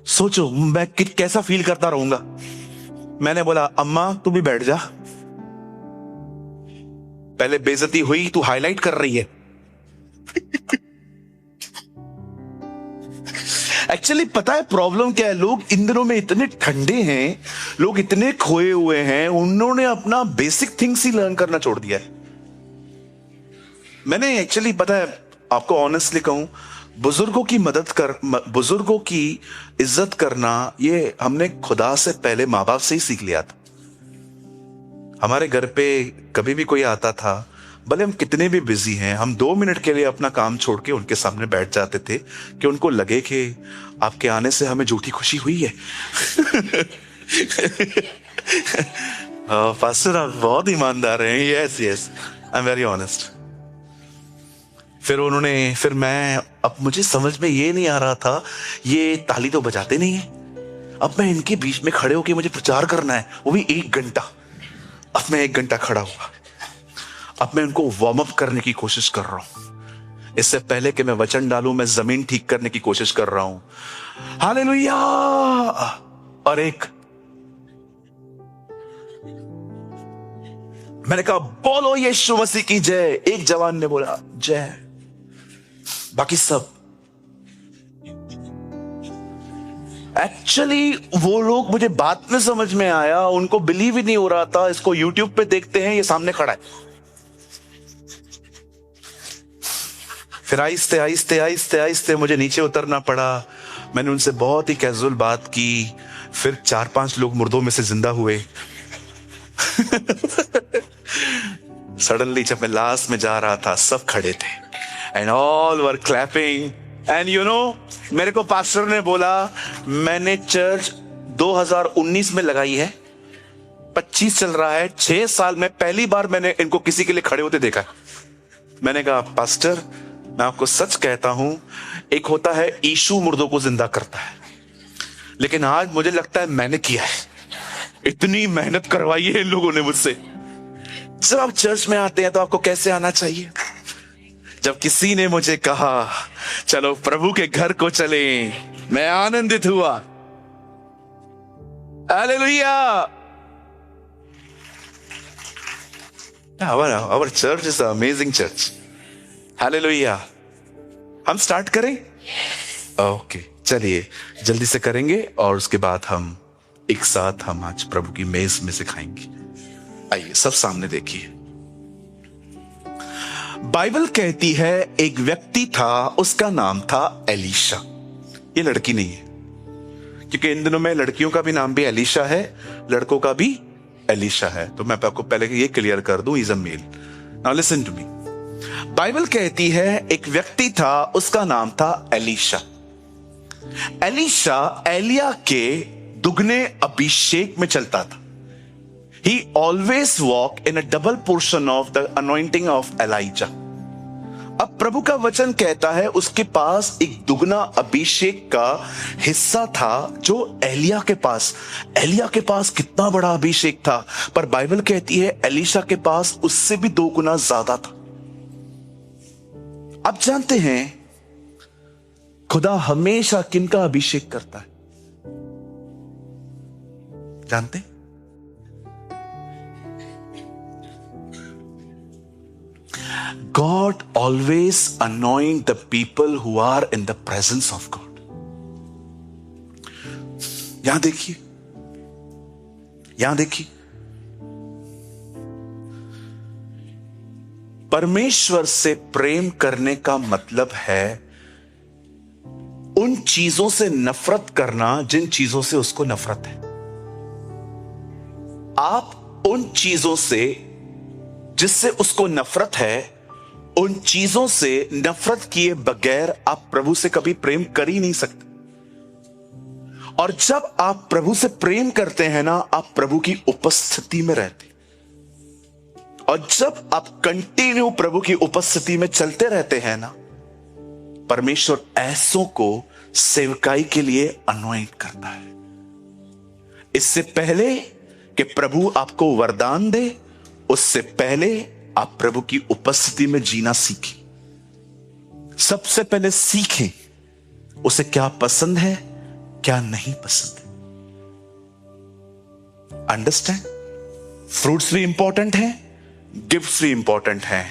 सोचो मैं कैसा फील करता रहूंगा। मैंने बोला अम्मा तू भी बैठ जा, पहले बेइज्जती हुई, तू हाईलाइट कर रही है। एक्चुअली पता है प्रॉब्लम क्या है, लोग इन दिनों में इतने ठंडे हैं, लोग इतने खोए हुए हैं, उन्होंने अपना बेसिक थिंग्स ही लर्न करना छोड़ दिया है। मैंने एक्चुअली पता है आपको ऑनेस्टली कहूं, बुजुर्गों की इज्जत करना ये हमने खुदा से पहले माँ बाप से ही सीख लिया था। हमारे घर पे कभी भी कोई आता था, भले हम कितने भी बिजी हैं, हम 2 मिनट के लिए अपना काम छोड़ के उनके सामने बैठ जाते थे कि उनको लगे कि आपके आने से हमें झूठी खुशी हुई है। पास्टर आप बहुत ईमानदार हैं। Yes I am very honest. फिर मैं, अब मुझे समझ में ये नहीं आ रहा था, ये ताली तो बजाते नहीं है, अब मैं इनके बीच में खड़े होके मुझे प्रचार करना है, वो भी 1 घंटा। अब मैं 1 घंटा खड़ा हुआ, अब मैं उनको वार्म अप करने की कोशिश कर रहा हूं। इससे पहले कि मैं वचन डालूं, मैं जमीन ठीक करने की कोशिश कर रहा हूं। हालेलुया। और मैंने कहा बोलो यीशु मसीह की जय। एक जवान ने बोला जय, बाकी सब एक्चुअली वो लोग, मुझे बाद में समझ में आया, उनको बिलीव ही नहीं हो रहा था। इसको यूट्यूब पे देखते हैं, ये सामने खड़ा है। फिर आहिस्ते आहिस्ते आहिस्ते आहिस्ते मुझे नीचे उतरना पड़ा। मैंने उनसे बहुत ही कैजुअल बात की। फिर 4-5 लोग मुर्दों में से जिंदा हुए। सडनली जब मैं लास्ट में जा रहा था, सब खड़े थे and all were clapping. And मेरे को पास्टर ने बोला, मैंने चर्च 2019 में लगाई है, 25 चल रहा है, 6 साल में पहली बार मैंने इनको किसी के लिए खड़े होते देखा। मैंने कहा पास्टर मैं आपको सच कहता हूं, एक होता है यीशु मुर्दों को जिंदा करता है, लेकिन आज मुझे लगता है मैंने किया है। इतनी मेहनत करवाई है इन लोगों ने मुझसे। जब आप चर्च में आते हैं तो आपको कैसे आना चाहिए? जब किसी ने मुझे कहा चलो प्रभु के घर को चले, मैं आनंदित हुआ। Hallelujah. Our church is an amazing church. Hallelujah. हम स्टार्ट करें? ओके, चलिए जल्दी से करेंगे और उसके बाद हम एक साथ हम आज प्रभु की मेज में से खाएंगे। आइए सब सामने देखिए। बाइबल कहती है एक व्यक्ति था, उसका नाम था एलीशा। ये लड़की नहीं है, क्योंकि इन दिनों में लड़कियों का भी नाम भी एलीशा है, लड़कों का भी एलीशा है। तो मैं आपको पहले ये क्लियर कर दूं, is a male. Now listen to me. Bible कहती है एक व्यक्ति था, उसका नाम था एलीशा। एलीशा एलिया के दुगने अभिषेक में चलता था। He always walked in a double portion of the anointing of Elijah. अब प्रभु का वचन कहता है उसके पास एक दुगना अभिषेक का हिस्सा था जो एलिया के पास कितना बड़ा अभिषेक था, पर बाइबल कहती है एलीशा के पास उससे भी 2 गुना ज्यादा था। आप जानते हैं खुदा हमेशा किनका अभिषेक करता है? जानते? God always anoint the people who are in the presence of God. यहां देखिए, परमेश्वर से प्रेम करने का मतलब है उन चीजों से नफरत करना जिन चीजों से उसको नफरत है। आप उन चीजों से जिससे उसको नफरत है, उन चीजों से नफरत किए बगैर आप प्रभु से कभी प्रेम कर ही नहीं सकते। और जब आप प्रभु से प्रेम करते हैं ना, आप प्रभु की उपस्थिति में रहते। और जब आप कंटिन्यू प्रभु की उपस्थिति में चलते रहते हैं ना, परमेश्वर ऐसों को सेवकाई के लिए अनॉइंट करता है। इससे पहले कि प्रभु आपको वरदान दे, उससे पहले आप प्रभु की उपस्थिति में जीना सीखें। सबसे पहले सीखें उसे क्या पसंद है, क्या नहीं पसंद है। अंडरस्टैंड? फ्रूट्स भी इंपॉर्टेंट हैं, गिफ्ट्स भी इंपॉर्टेंट हैं।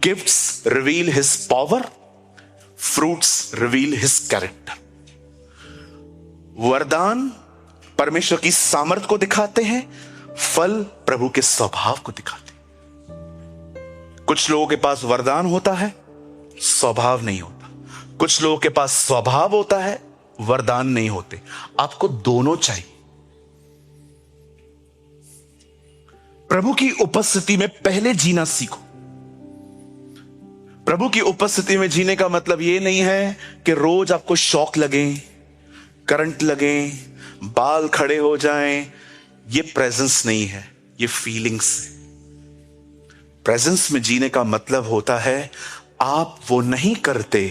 Gifts reveal his power, fruits reveal his character. वरदान परमेश्वर की सामर्थ्य को दिखाते हैं, फल प्रभु के स्वभाव को दिखाते हैं। कुछ लोगों के पास वरदान होता है, स्वभाव नहीं होता। कुछ लोगों के पास स्वभाव होता है, वरदान नहीं होते। आपको दोनों चाहिए। प्रभु की उपस्थिति में पहले जीना सीखो। प्रभु की उपस्थिति में जीने का मतलब यह नहीं है कि रोज आपको शॉक लगे, करंट लगे, बाल खड़े हो जाएं। ये प्रेजेंस नहीं है, ये फीलिंग्स है। प्रेजेंस में जीने का मतलब होता है आप वो नहीं करते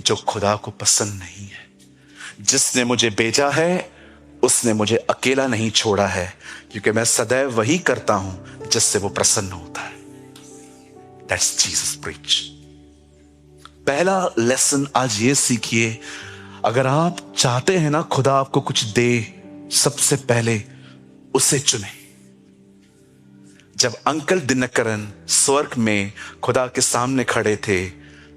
जो खुदा को पसंद नहीं है। जिसने मुझे भेजा है उसने मुझे अकेला नहीं छोड़ा है, क्योंकि मैं सदैव वही करता हूं जिससे वो प्रसन्न होता है। That's Jesus preach. पहला लेसन आज ये सीखिए, अगर आप चाहते हैं ना खुदा आपको कुछ दे, सबसे पहले उसे चुने। जब अंकल दिनकरन स्वर्ग में खुदा के सामने खड़े थे,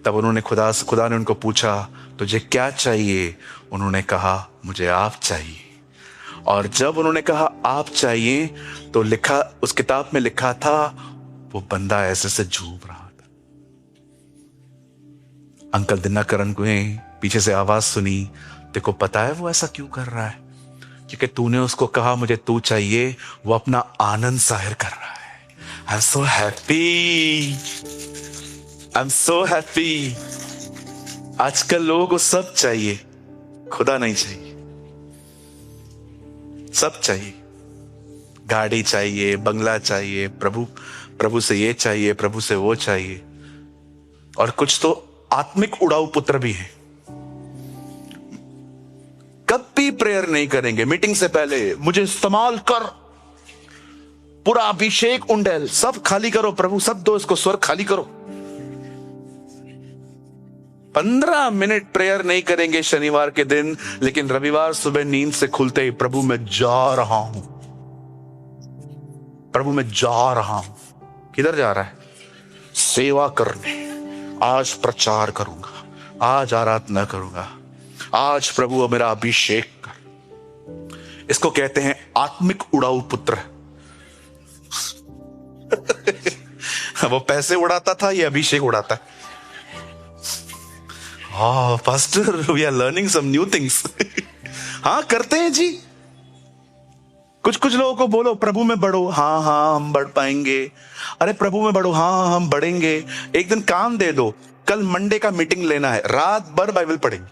तब उन्होंने खुदा ने उनको पूछा तुझे क्या चाहिए? उन्होंने कहा मुझे आप चाहिए। और जब उन्होंने कहा आप चाहिए, तो लिखा, उस किताब में लिखा था वो बंदा ऐसे से झूम रहा था। अंकल दिनकरन को पीछे से आवाज सुनी, देखो पता है वो ऐसा क्यों कर रहा है? क्योंकि तूने उसको कहा मुझे तू चाहिए, वो अपना आनंद जाहिर कर रहा है। I am so happy, I am so happy. आजकल लोगों को सब चाहिए, खुदा नहीं चाहिए। सब चाहिए, गाड़ी चाहिए, बंगला चाहिए, प्रभु से ये चाहिए, प्रभु से वो चाहिए। और कुछ तो आत्मिक उड़ाऊ पुत्र भी हैं। कभी प्रेयर नहीं करेंगे मीटिंग से पहले, मुझे इस्तेमाल कर, पूरा अभिषेक उंडेल, सब खाली करो प्रभु, सब दो इसको, स्वर्ग खाली करो। 15 मिनट प्रेयर नहीं करेंगे शनिवार के दिन, लेकिन रविवार सुबह नींद से खुलते ही प्रभु मैं जा रहा हूं, प्रभु मैं जा रहा हूं। किधर जा रहा है? सेवा करने। आज प्रचार करूंगा, आज आराधना करूंगा, आज प्रभु मेरा अभिषेक कर। इसको कहते हैं आत्मिक उड़ाऊ पुत्र। वो पैसे उड़ाता था, ये अभिषेक उड़ाता है। हाँ pastor, we are learning some new things. हाँ करते हैं जी। कुछ लोगों को बोलो प्रभु में बढ़ो, हाँ हाँ हम बढ़ पाएंगे। अरे प्रभु में बढ़ो, हाँ हाँ हम बढ़ेंगे। एक दिन काम दे दो, कल मंडे का मीटिंग लेना है, रात भर बाइबल पढ़ेंगे।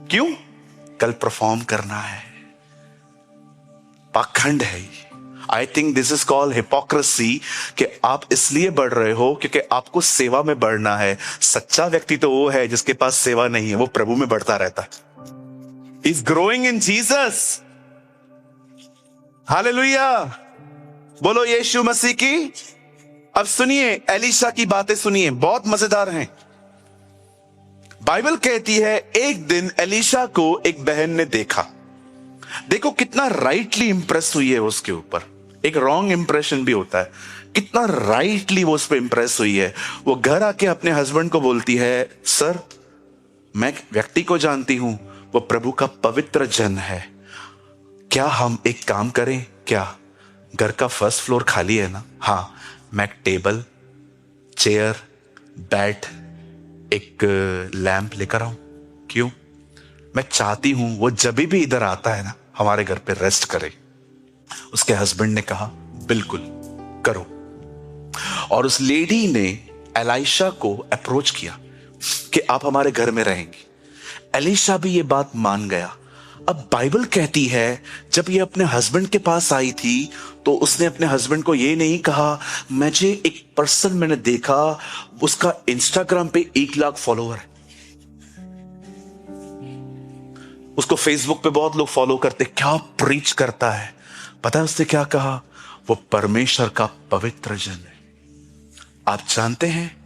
क्यों? कल परफॉर्म करना है। पाखंड है। I think this is called hypocrisy कि आप इसलिए बढ़ रहे हो क्योंकि आपको सेवा में बढ़ना है। सच्चा व्यक्ति तो वो है जिसके पास सेवा नहीं है, वो प्रभु में बढ़ता रहता है। Is growing in Jesus. Hallelujah, बोलो यीशु मसीह की। अब सुनिए एलीशा की बातें सुनिए, बहुत मजेदार हैं। बाइबल कहती है एक दिन एलीशा को एक बहन ने देखा। देखो कितना राइटली इंप्रेस हुई है उसके ऊपर। एक रॉन्ग इंप्रेशन भी होता है, कितना राइटली वो उस पर इंप्रेस हुई है। वो घर आके अपने हस्बैंड को बोलती है, सर मैं व्यक्ति को जानती हूं, वो प्रभु का पवित्र जन है, क्या हम एक काम करें? क्या घर का फर्स्ट फ्लोर खाली है ना? हाँ, मैं एक टेबल, चेयर, बेड, एक लैंप लेकर आऊं। क्यों? मैं चाहती हूं वो जब भी इधर आता है ना, हमारे घर पे रेस्ट करे। उसके हस्बैंड ने कहा बिल्कुल करो। और उस लेडी ने एलीशा को अप्रोच किया कि आप हमारे घर में रहेंगी। एलीशा भी ये बात मान गया। अब बाइबल कहती है जब ये अपने हस्बैंड के पास आई थी तो उसने अपने हस्बैंड को ये नहीं कहा, मुझे एक पर्सन मैंने देखा, उसका इंस्टाग्राम पे 1 लाख फॉलोवर है, उसको फेसबुक पे बहुत लोग फॉलो करते, क्या प्रीच करता है। पता है उसने क्या कहा? वो परमेश्वर का पवित्र जन है। आप जानते हैं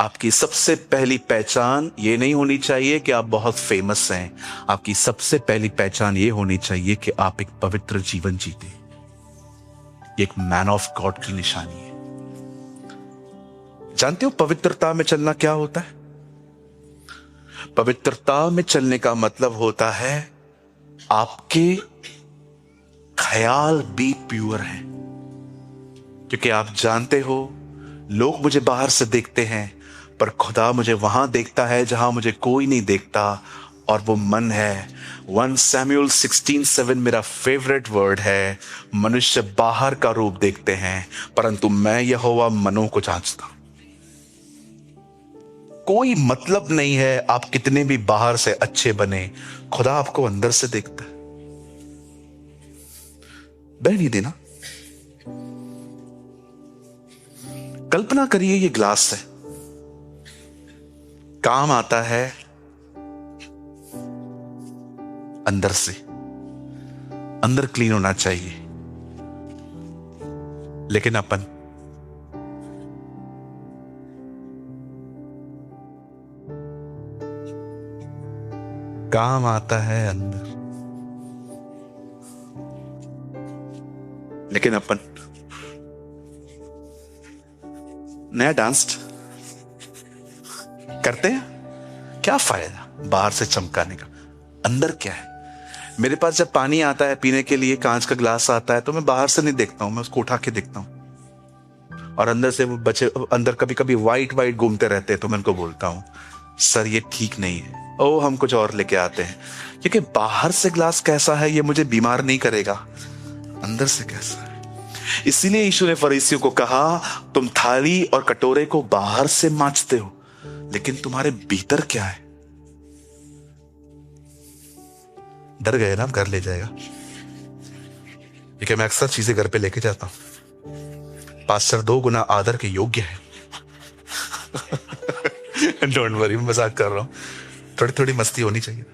आपकी सबसे पहली पहचान ये नहीं होनी चाहिए कि आप बहुत फेमस हैं। आपकी सबसे पहली पहचान ये होनी चाहिए कि आप एक पवित्र जीवन जीते। एक मैन ऑफ गॉड की निशानी है। जानते हो पवित्रता में चलना क्या होता है? पवित्रता में चलने का मतलब होता है आपके ख्याल भी प्योर हैं। क्योंकि आप जानते हो लोग मुझे बाहर से देखते हैं पर खुदा मुझे वहां देखता है जहां मुझे कोई नहीं देखता, और वो मन है। 1 Samuel 16:7 मेरा फेवरेट वर्ड है। मनुष्य बाहर का रूप देखते हैं परंतु मैं यहोवा मनों को जांचता हूं। कोई मतलब नहीं है आप कितने भी बाहर से अच्छे बने, खुदा आपको अंदर से देखता है। बहनी देना, कल्पना करिए ये ग्लास है, काम आता है अंदर से, अंदर क्लीन होना चाहिए, लेकिन अपन काम आता है अंदर, लेकिन अपन नया डांस करते हैं। क्या फायदा बाहर से चमकाने का, अंदर क्या है? मेरे पास जब पानी आता है पीने के लिए, कांच का ग्लास आता है, तो मैं बाहर से नहीं देखता हूं, मैं उसको उठा के देखता हूं। और अंदर से वो बच्चे अंदर कभी कभी वाइट घूमते रहते हैं, तो मैं उनको बोलता हूं सर ये ठीक नहीं है, ओ हम कुछ और लेके आते हैं। क्योंकि बाहर से ग्लास कैसा है ये मुझे बीमार नहीं करेगा, अंदर से कैसा है। इसीलिए यीशु ने फरीसियों को कहा तुम थाली और कटोरे को बाहर से मांजते हो, लेकिन तुम्हारे भीतर क्या है? डर गए ना, घर ले जाएगा, क्योंकि मैं अक्सर चीजें घर पे लेके जाता हूं। पास्टर 2 गुना आदर के योग्य है। डोंट वरी, मजाक कर रहा हूं, थोड़ी थोड़ी मस्ती होनी चाहिए।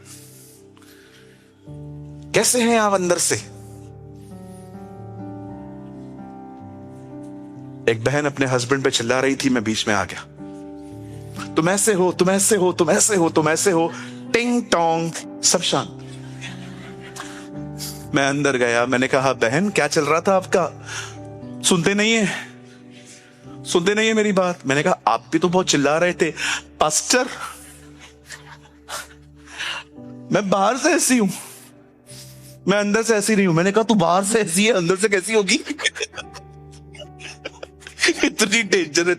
कैसे हैं आप अंदर से? एक बहन अपने हस्बैंड पे चिल्ला रही थी, मैं बीच में आ गया, तुम ऐसे हो, तुम ऐसे हो, तुम ऐसे हो, तुम ऐसे हो, टिंग टोंग, सब शांत। मैं अंदर गया, मैंने कहा बहन क्या चल रहा था आपका? सुनते नहीं है, सुनते नहीं है मेरी बात। मैंने कहा आप भी तो बहुत चिल्ला रहे थे। पास्टर मैं बाहर से ऐसी हूं, मैं अंदर से ऐसी नहीं हूं। मैंने कहा तू बाहर से ऐसी है, अंदर से कैसी होगी? इतनी डेंजर है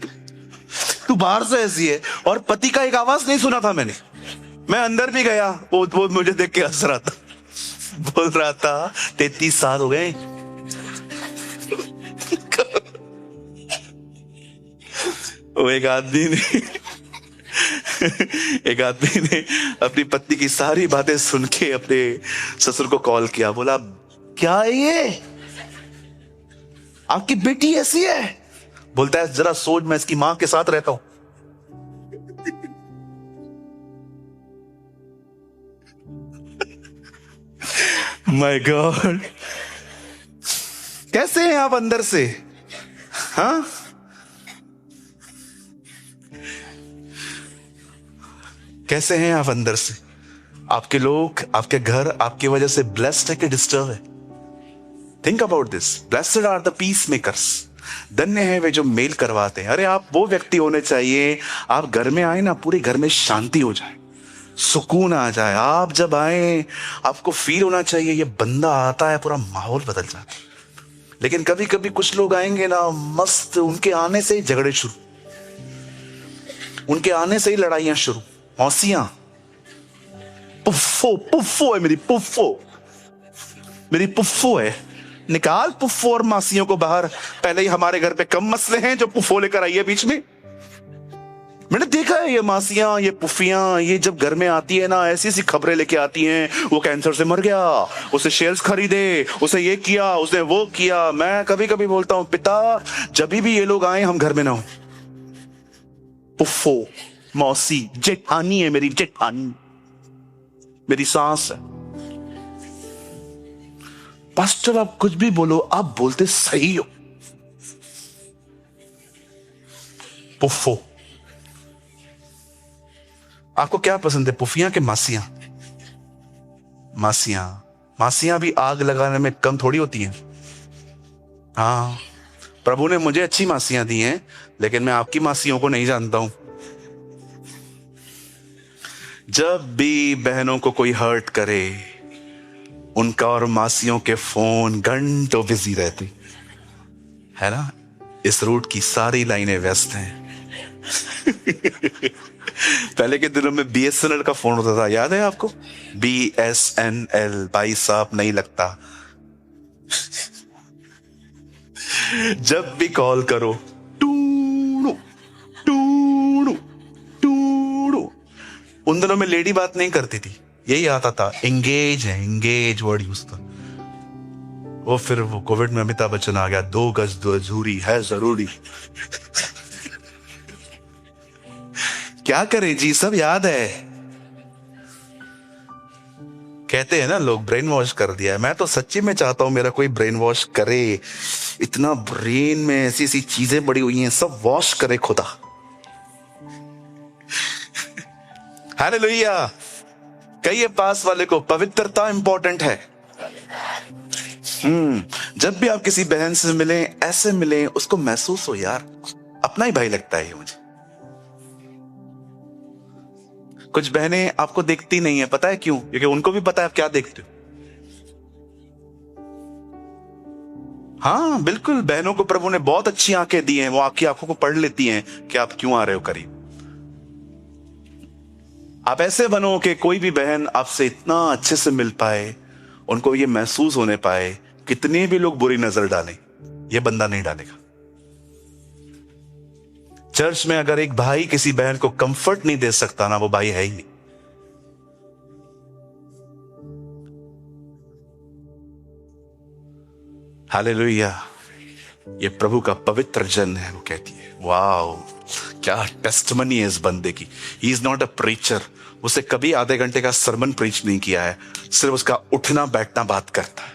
तू बाहर से ऐसी है। और पति का एक आवाज नहीं सुना था मैंने। मैं अंदर भी गया, वो मुझे देख के हंस रहा था, बोल रहा था 33 साल हो गए। वो एक आदमी ने अपनी पत्नी की सारी बातें सुन के अपने ससुर को कॉल किया, बोला क्या है ये, आपकी बेटी ऐसी है? बोलता है जरा सोच, मैं इसकी मां के साथ रहता हूं। माय गॉड, कैसे हैं आप अंदर से? हाँ, कैसे हैं आप अंदर से? आपके लोग, आपके घर आपकी वजह से ब्लेस्ड है कि डिस्टर्ब है? Think about this. Blessed are the peacemakers, धन्य है वे जो मेल करवाते हैं। अरे आप वो व्यक्ति होने चाहिए, आप घर में आए ना, पूरे घर में शांति हो जाए, सुकून आ जाए। आप जब आए आपको फील होना चाहिए ये बंदा आता है, पूरा माहौल बदल जाता है। लेकिन कभी कभी कुछ लोग आएंगे ना, मस्त, उनके आने से ही झगड़े शुरू, उनके आने से ही लड़ाइयां शुरू। मौसियां, पुफ्फो, पुफ्फो है मेरी, पुफ्फो, मेरी पुफ्फो है। निकाल पुफ्फो और मासियों को बाहर। पहले ही हमारे घर पे कम मसले हैं जो पुफ्फो लेकर आई है बीच में। मैंने देखा है ये मासियां, ये पुफियां, ये जब घर में आती है ना, ऐसी ऐसी खबरें लेके आती हैं, वो कैंसर से मर गया, उसे शेयर्स खरीदे, उसे ये किया, उसने वो किया। मैं कभी कभी बोलता हूं, पिता जब भी ये लोग आए हम घर में ना हो। पुफ्फो, मौसी, जेठानी है मेरी, जेठानी मेरी सास है। पास्टर आप कुछ भी बोलो, आप बोलते सही हो। पुफ्फो, आपको क्या पसंद है, पुफियां के मासियां? मासियां, मासियां भी आग लगाने में कम थोड़ी होती हैं। हाँ, प्रभु ने मुझे अच्छी मासियां दी हैं, लेकिन मैं आपकी मासियों को नहीं जानता हूं। जब भी बहनों को कोई हर्ट करे, उनका और मासियों के फोन घंटों बिजी रहते है ना। इस रूट की सारी लाइनें व्यस्त हैं। पहले के दिनों में BSNL का फोन होता था, याद है आपको? BSNL, भाई साहब नहीं लगता। जब भी कॉल करो, टूडू टूडू टूडू। उन दिनों में लेडी बात नहीं करती थी, यही आता था, एंगेज है, एंगेज वर्ड यूज था। वो फिर वो कोविड में अमिताभ बच्चन आ गया, 2 गज दूरी है जरूरी। क्या करें जी, सब याद है। कहते हैं ना लोग, ब्रेन वॉश कर दिया है। मैं तो सच्ची में चाहता हूं मेरा कोई ब्रेन वॉश करे। इतना ब्रेन में ऐसी ऐसी चीजें बड़ी हुई हैं, सब वॉश करे खुदा। हालेलुया। कहिए पास वाले को, पवित्रता इंपॉर्टेंट है। जब भी आप किसी बहन से मिले, ऐसे मिले, उसको महसूस हो यार अपना ही भाई लगता है ये मुझे। कुछ बहनें आपको देखती नहीं है, पता है क्यों? क्योंकि उनको भी पता है आप क्या देखते हो। हाँ बिल्कुल, बहनों को प्रभु ने बहुत अच्छी आंखें दी हैं, वो आपकी आंखों को पढ़ लेती हैं कि आप क्यों आ रहे हो करीब। आप ऐसे बनो कि कोई भी बहन आपसे इतना अच्छे से मिल पाए, उनको ये महसूस होने पाए, कितने भी लोग बुरी नजर डालें, ये बंदा नहीं डालेगा। चर्च में अगर एक भाई किसी बहन को कंफर्ट नहीं दे सकता ना, वो भाई है ही नहीं। हालेलुया। ये प्रभु का पवित्र जन है, वो कहती है। वाओ, क्या टेस्टमनी है इस बंदे की। He is not a preacher, उसे कभी आधे घंटे का सरमन प्रीच नहीं किया है, सिर्फ उसका उठना बैठना बात करता है।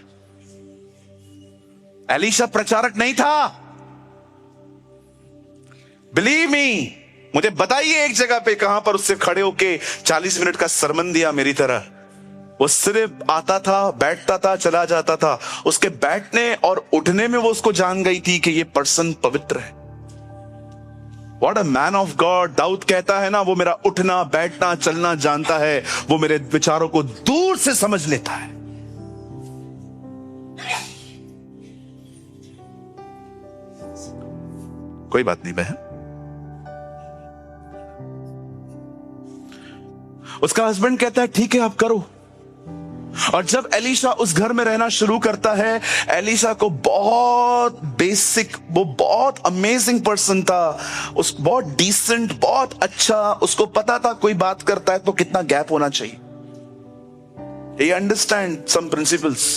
एलीशा प्रचारक नहीं था, बिलीव मी। मुझे बताइए एक जगह पे कहां पर उससे खड़े होके 40 मिनट का सरमन दिया मेरी तरह। वो सिर्फ आता था, बैठता था, चला जाता था। उसके बैठने और उठने में वो उसको जान गई थी कि ये पर्सन पवित्र है। What a man of God. Dawood कहता है ना, वो मेरा उठना बैठना चलना जानता है, वो मेरे विचारों को दूर से समझ लेता है। कोई बात नहीं बहन। उसका हस्बैंड कहता है ठीक है आप करो। और जब एलीशा उस घर में रहना शुरू करता है, एलीशा को बहुत बेसिक, वो बहुत अमेजिंग पर्सन था, उस बहुत डिसेंट, बहुत अच्छा, उसको पता था कोई बात करता है तो कितना गैप होना चाहिए। He understand some principles।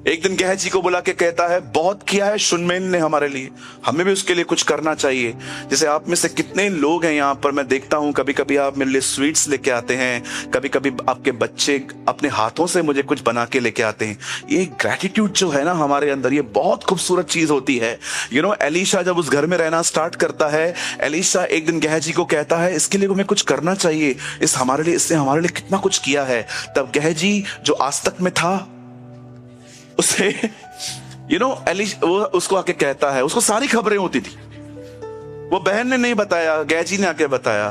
एक दिन गहजी को बुला के कहता है बहुत किया है शुनमैन ने हमारे लिए, हमें भी उसके लिए कुछ करना चाहिए। जैसे आप में से कितने लोग हैं यहाँ पर, मैं देखता हूँ कभी कभी आप मेरे लिए स्वीट्स लेके आते हैं, कभी कभी आपके बच्चे अपने हाथों से मुझे कुछ बना के लेके आते हैं। ये ग्रेटिट्यूड जो है ना हमारे अंदर, ये बहुत खूबसूरत चीज होती है। यू नो, एलीशा जब उस घर में रहना स्टार्ट करता है, एलीशा एक दिन गहजी को कहता है इसके लिए हमें कुछ करना चाहिए, इसने हमारे लिए कितना कुछ किया है। तब गहजी जो आज तक में था, उसे वो उसको आके कहता है, उसको सारी खबरें होती थी, वो बहन ने नहीं बताया, गहजी ने आके बताया,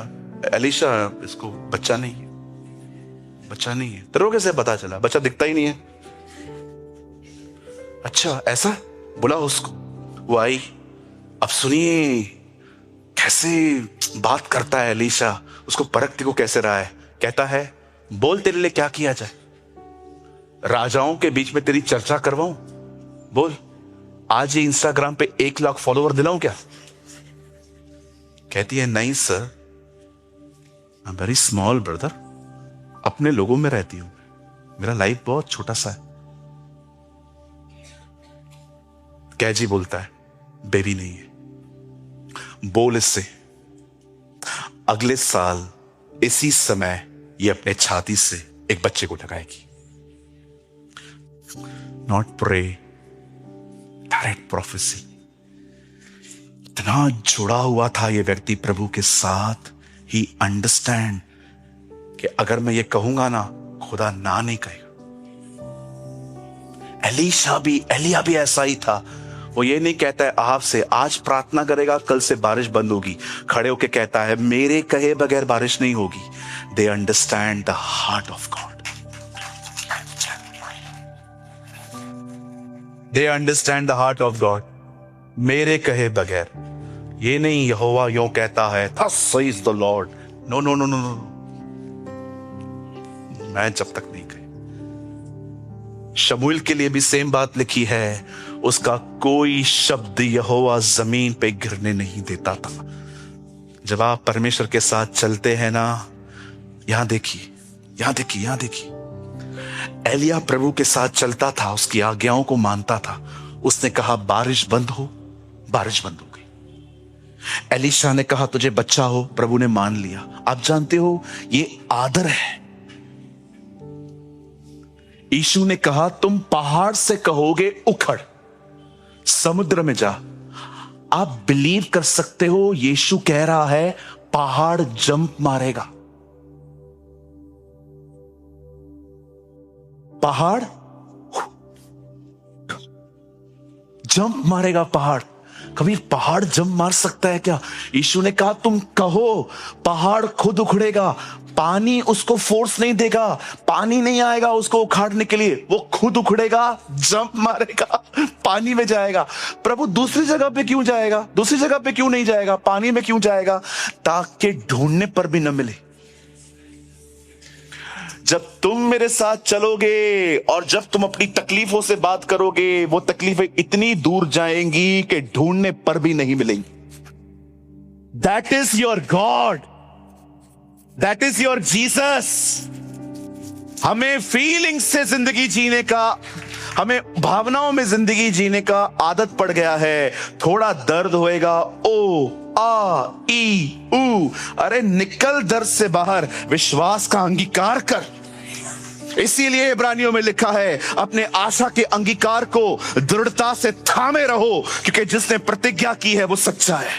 एलीशा इसको बच्चा नहीं है। तेरे को कैसे पता चला? बच्चा दिखता ही नहीं है। अच्छा ऐसा, बुला उसको। वो आई। अब सुनिए कैसे बात करता है एलीशा, उसको परखती को कैसे रहा है। कहता है बोल तेरे लिए क्या किया जाए, राजाओं के बीच में तेरी चर्चा करवाऊं, बोल आज ही इंस्टाग्राम पे 1 लाख फॉलोवर दिलाऊं क्या? कहती है नहीं sir, I am very small brother, अपने लोगों में रहती हूं, मेरा लाइफ बहुत छोटा सा है। कैजी बोलता है बेबी नहीं है, बोल इससे अगले साल इसी समय ये अपने छाती से एक बच्चे को लगाएगी। Not pray, direct prophecy। इतना जुड़ा हुआ था ये व्यक्ति प्रभु के साथ। He understand कि अगर मैं ये कहूंगा ना, खुदा ना नहीं कहेगा। एलिया भी ऐसा ही था। वो ये नहीं कहता है आप से आज प्रार्थना करेगा कल से बारिश बंद होगी, खड़े होके कहता है मेरे कहे बगैर बारिश नहीं होगी। They understand the heart of God। They understand the heart of God। मेरे कहे बगैर, ये नहीं यहोवा यूं कहता है thus says the Lord। No, मैं जब तक नहीं कही। शमूएल के लिए भी सेम बात लिखी है, उसका कोई शब्द यहोवा जमीन पे गिरने नहीं देता था। जब आप परमेश्वर के साथ चलते हैं ना, यहां देखिए, एलिया प्रभु के साथ चलता था, उसकी आज्ञाओं को मानता था। उसने कहा बारिश बंद हो, बारिश बंद हो गई। एलीशा ने कहा तुझे बच्चा हो, प्रभु ने मान लिया। आप जानते हो ये आदर है। यीशु ने कहा तुम पहाड़ से कहोगे उखड़, समुद्र में जा। आप बिलीव कर सकते हो, यीशु कह रहा है पहाड़ जंप मारेगा। पहाड़ जंप मारेगा। कभी पहाड़ जंप मार सकता है क्या? यीशु ने कहा तुम कहो, पहाड़ खुद उखड़ेगा। पानी उसको फोर्स नहीं देगा, पानी नहीं आएगा उसको उखाड़ने के लिए, वो खुद उखड़ेगा, जंप मारेगा, पानी में जाएगा। प्रभु दूसरी जगह पे क्यों जाएगा? दूसरी जगह पे क्यों नहीं जाएगा? पानी में क्यों जाएगा? ताकि ढूंढने पर भी न मिले। जब तुम मेरे साथ चलोगे और जब तुम अपनी तकलीफों से बात करोगे, वो तकलीफें इतनी दूर जाएंगी कि ढूंढने पर भी नहीं मिलेंगी। That is your God, that is your Jesus. हमें फीलिंग से जिंदगी जीने का, हमें भावनाओं में जिंदगी जीने का आदत पड़ गया है। थोड़ा दर्द होएगा, ओ आ ई ऊ, अरे निकल दर्द से बाहर, विश्वास का अंगीकार कर। इसीलिए इब्रानियों में लिखा है अपने आशा के अंगीकार को दृढ़ता से थामे रहो, क्योंकि जिसने प्रतिज्ञा की है वो सच्चा है।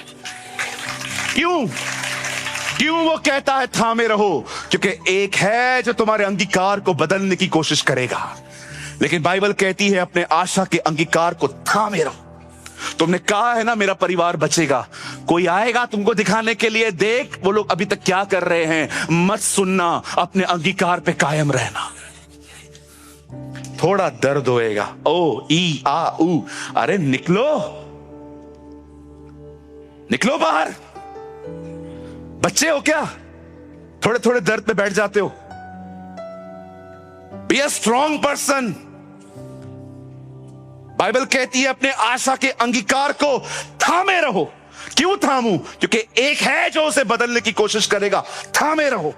क्यों वो कहता है थामे रहो? क्योंकि एक है जो तुम्हारे अंगीकार को बदलने की कोशिश करेगा, लेकिन बाइबल कहती है अपने आशा के अंगीकार को थामे रहो। तुमने कहा है ना मेरा परिवार बचेगा, कोई आएगा तुमको दिखाने के लिए, देख वो लोग अभी तक क्या कर रहे हैं, मत सुनना, अपने अंगीकार पे कायम रहना। थोड़ा दर्द होएगा, ओ ई आ ऊ, अरे निकलो निकलो बाहर। बच्चे हो क्या, थोड़े थोड़े दर्द पे बैठ जाते हो? Be a strong person. Bible कहती है अपने आशा के अंगीकार को थामे रहो। क्यों थामूं? क्योंकि एक है जो उसे बदलने की कोशिश करेगा। थामे रहो।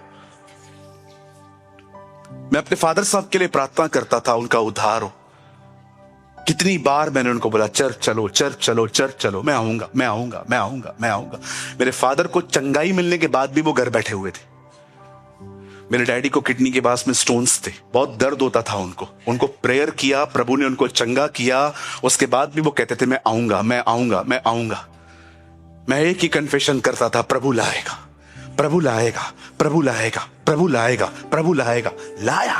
मैं अपने फादर साहब के लिए प्रार्थना करता था, उनका उद्धार हो। कितनी बार मैंने उनको बोला चर्च चलो, चर्च चलो, चर्च चलो, मैं आऊंगा मैं आऊंगा मैं आऊंगा मैं आऊंगा। मेरे फादर को चंगाई मिलने के बाद भी वो घर बैठे हुए थे। मेरे डैडी को किडनी के पास में स्टोन्स थे, बहुत दर्द होता था उनको प्रेयर किया, प्रभु ने उनको चंगा किया। उसके बाद भी वो कहते थे मैं आऊंगा मैं आऊंगा मैं आऊंगा। मैं एक ही कन्फेशन करता था, प्रभु लाएगा प्रभु लाएगा प्रभु लाएगा प्रभु लाएगा प्रभु लाएगा। लाया।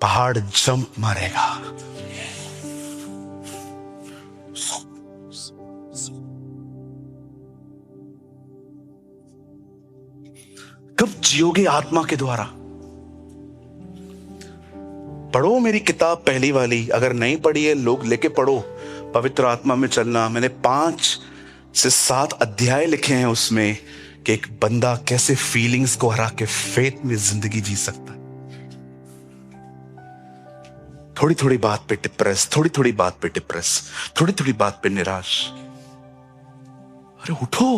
पहाड़ जंप मारेगा। कब जियोगे आत्मा के द्वारा? पढ़ो मेरी किताब पहली वाली, अगर नहीं पढ़ी है लोग लेके पढ़ो, पवित्र आत्मा में चलना। मैंने 5 से 7 अध्याय लिखे हैं उसमें कि एक बंदा कैसे फीलिंग्स को हरा के फेथ में जिंदगी जी सकता है। थोड़ी थोड़ी बात पे डिप्रेस, थोड़ी थोड़ी बात पे डिप्रेस, थोड़ी थोड़ी बात पे निराश। अरे उठो,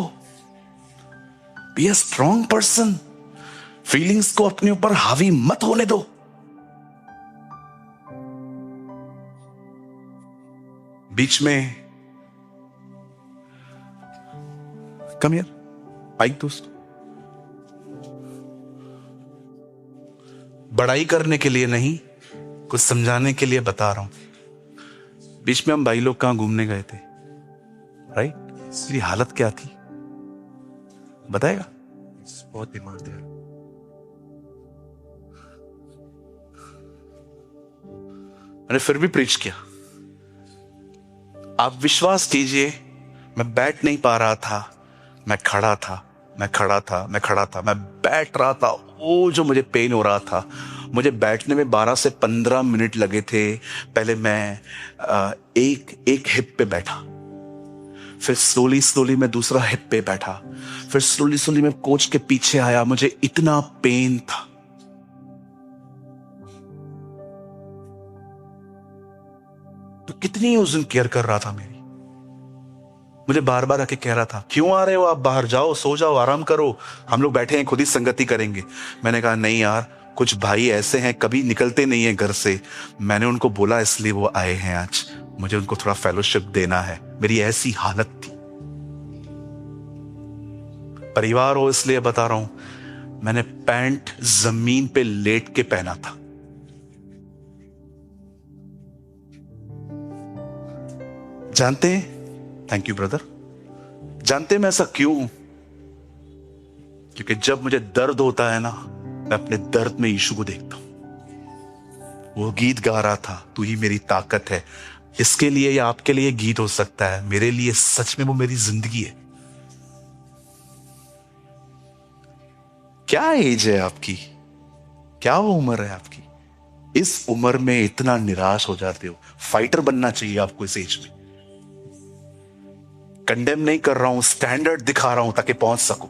be a strong person. Feelings को अपने ऊपर हावी मत होने दो। बीच में कम यार, माइक दोस्त, बड़ाई करने के लिए नहीं, कुछ समझाने के लिए बता रहा हूं। बीच में हम भाई लोग कहां घूमने गए थे, राइट? इसलिए हालत क्या थी बताएगा? बहुत बीमार थे। मैंने फिर भी प्रीच किया। आप विश्वास कीजिए, मैं बैठ नहीं पा रहा था, मैं खड़ा था, मैं खड़ा था, मैं खड़ा था, मैं बैठ रहा था। वो जो मुझे पेन हो रहा था, मुझे बैठने में 12 से 15 मिनट लगे थे। पहले मैं एक हिप पे बैठा, फिर स्लोली मैं दूसरा हिप पे बैठा, फिर स्लोली मैं कोच के पीछे आया। मुझे इतना पेन था। तो कितनी उस दिन केयर कर रहा था मेरी। मुझे बार बार आके कह रहा था क्यों आ रहे हो आप, बाहर जाओ, सो जाओ, आराम करो, हम लोग बैठे हैं, खुद ही संगति करेंगे। मैंने कहा नहीं यार, कुछ भाई ऐसे हैं कभी निकलते नहीं है घर से। मैंने उनको बोला इसलिए वो आए हैं आज, मुझे उनको थोड़ा फेलोशिप देना है। मेरी ऐसी हालत थी। परिवार हो इसलिए बता रहा हूं। मैंने पैंट जमीन पे लेट के पहना था। जानते हैं, थैंक यू ब्रदर, जानते हैं मैं ऐसा क्यों हूं? क्योंकि जब मुझे दर्द होता है ना, मैं अपने दर्द में यीशु को देखता हूं। वो गीत गा रहा था, तू ही मेरी ताकत है। इसके लिए या आपके लिए गीत हो सकता है, मेरे लिए सच में वो मेरी जिंदगी है। क्या एज है आपकी? क्या वो उम्र है आपकी? इस उम्र में इतना निराश हो जाते हो? फाइटर बनना चाहिए आपको इस एज में। कंडेम नहीं कर रहा हूं, स्टैंडर्ड दिखा रहा हूं ताकि पहुंच सकूं।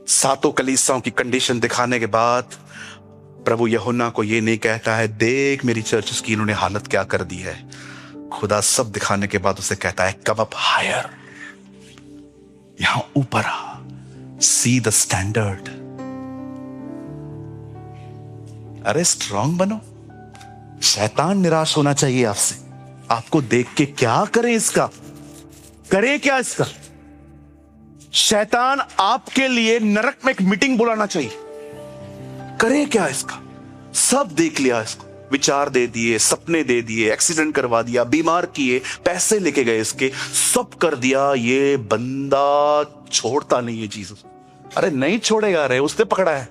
7 कलीसियाओं की कंडीशन दिखाने के बाद प्रभु यूहन्ना को ये नहीं कहता है देख मेरी चर्च की इन्होंने हालत क्या कर दी है। खुदा सब दिखाने के बाद उसे कहता है कम अप हायर, यहां ऊपर आ, सी द स्टैंडर्ड। अरे स्ट्रांग बनो। शैतान निराश होना चाहिए आपसे। आपको देख के क्या करें इसका, करें क्या इसका? शैतान आपके लिए नरक में एक मीटिंग बुलाना चाहिए। करें क्या इसका? सब देख लिया इसको, विचार दे दिए, सपने दे दिए, एक्सीडेंट करवा दिया, बीमार किए, पैसे लेके गए इसके, सब कर दिया। ये बंदा छोड़ता नहीं है जीसस। अरे नहीं छोड़ेगा रे, उसने पकड़ा है।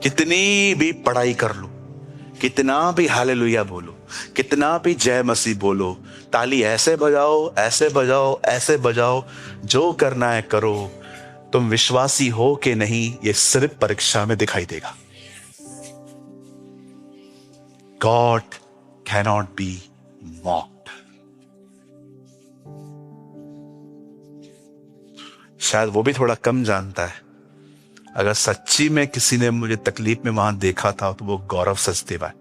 कितनी भी पढ़ाई कर लो, कितना भी हालेलुया बोलो, कितना भी जय मसीह बोलो, ताली ऐसे बजाओ, ऐसे बजाओ, ऐसे बजाओ, जो करना है करो, तुम विश्वासी हो कि नहीं ये सिर्फ परीक्षा में दिखाई देगा। God cannot be mocked. शायद वो भी थोड़ा कम जानता है। अगर सच्ची में किसी ने मुझे तकलीफ में वहां देखा था तो वो गौरव सचदेवा है।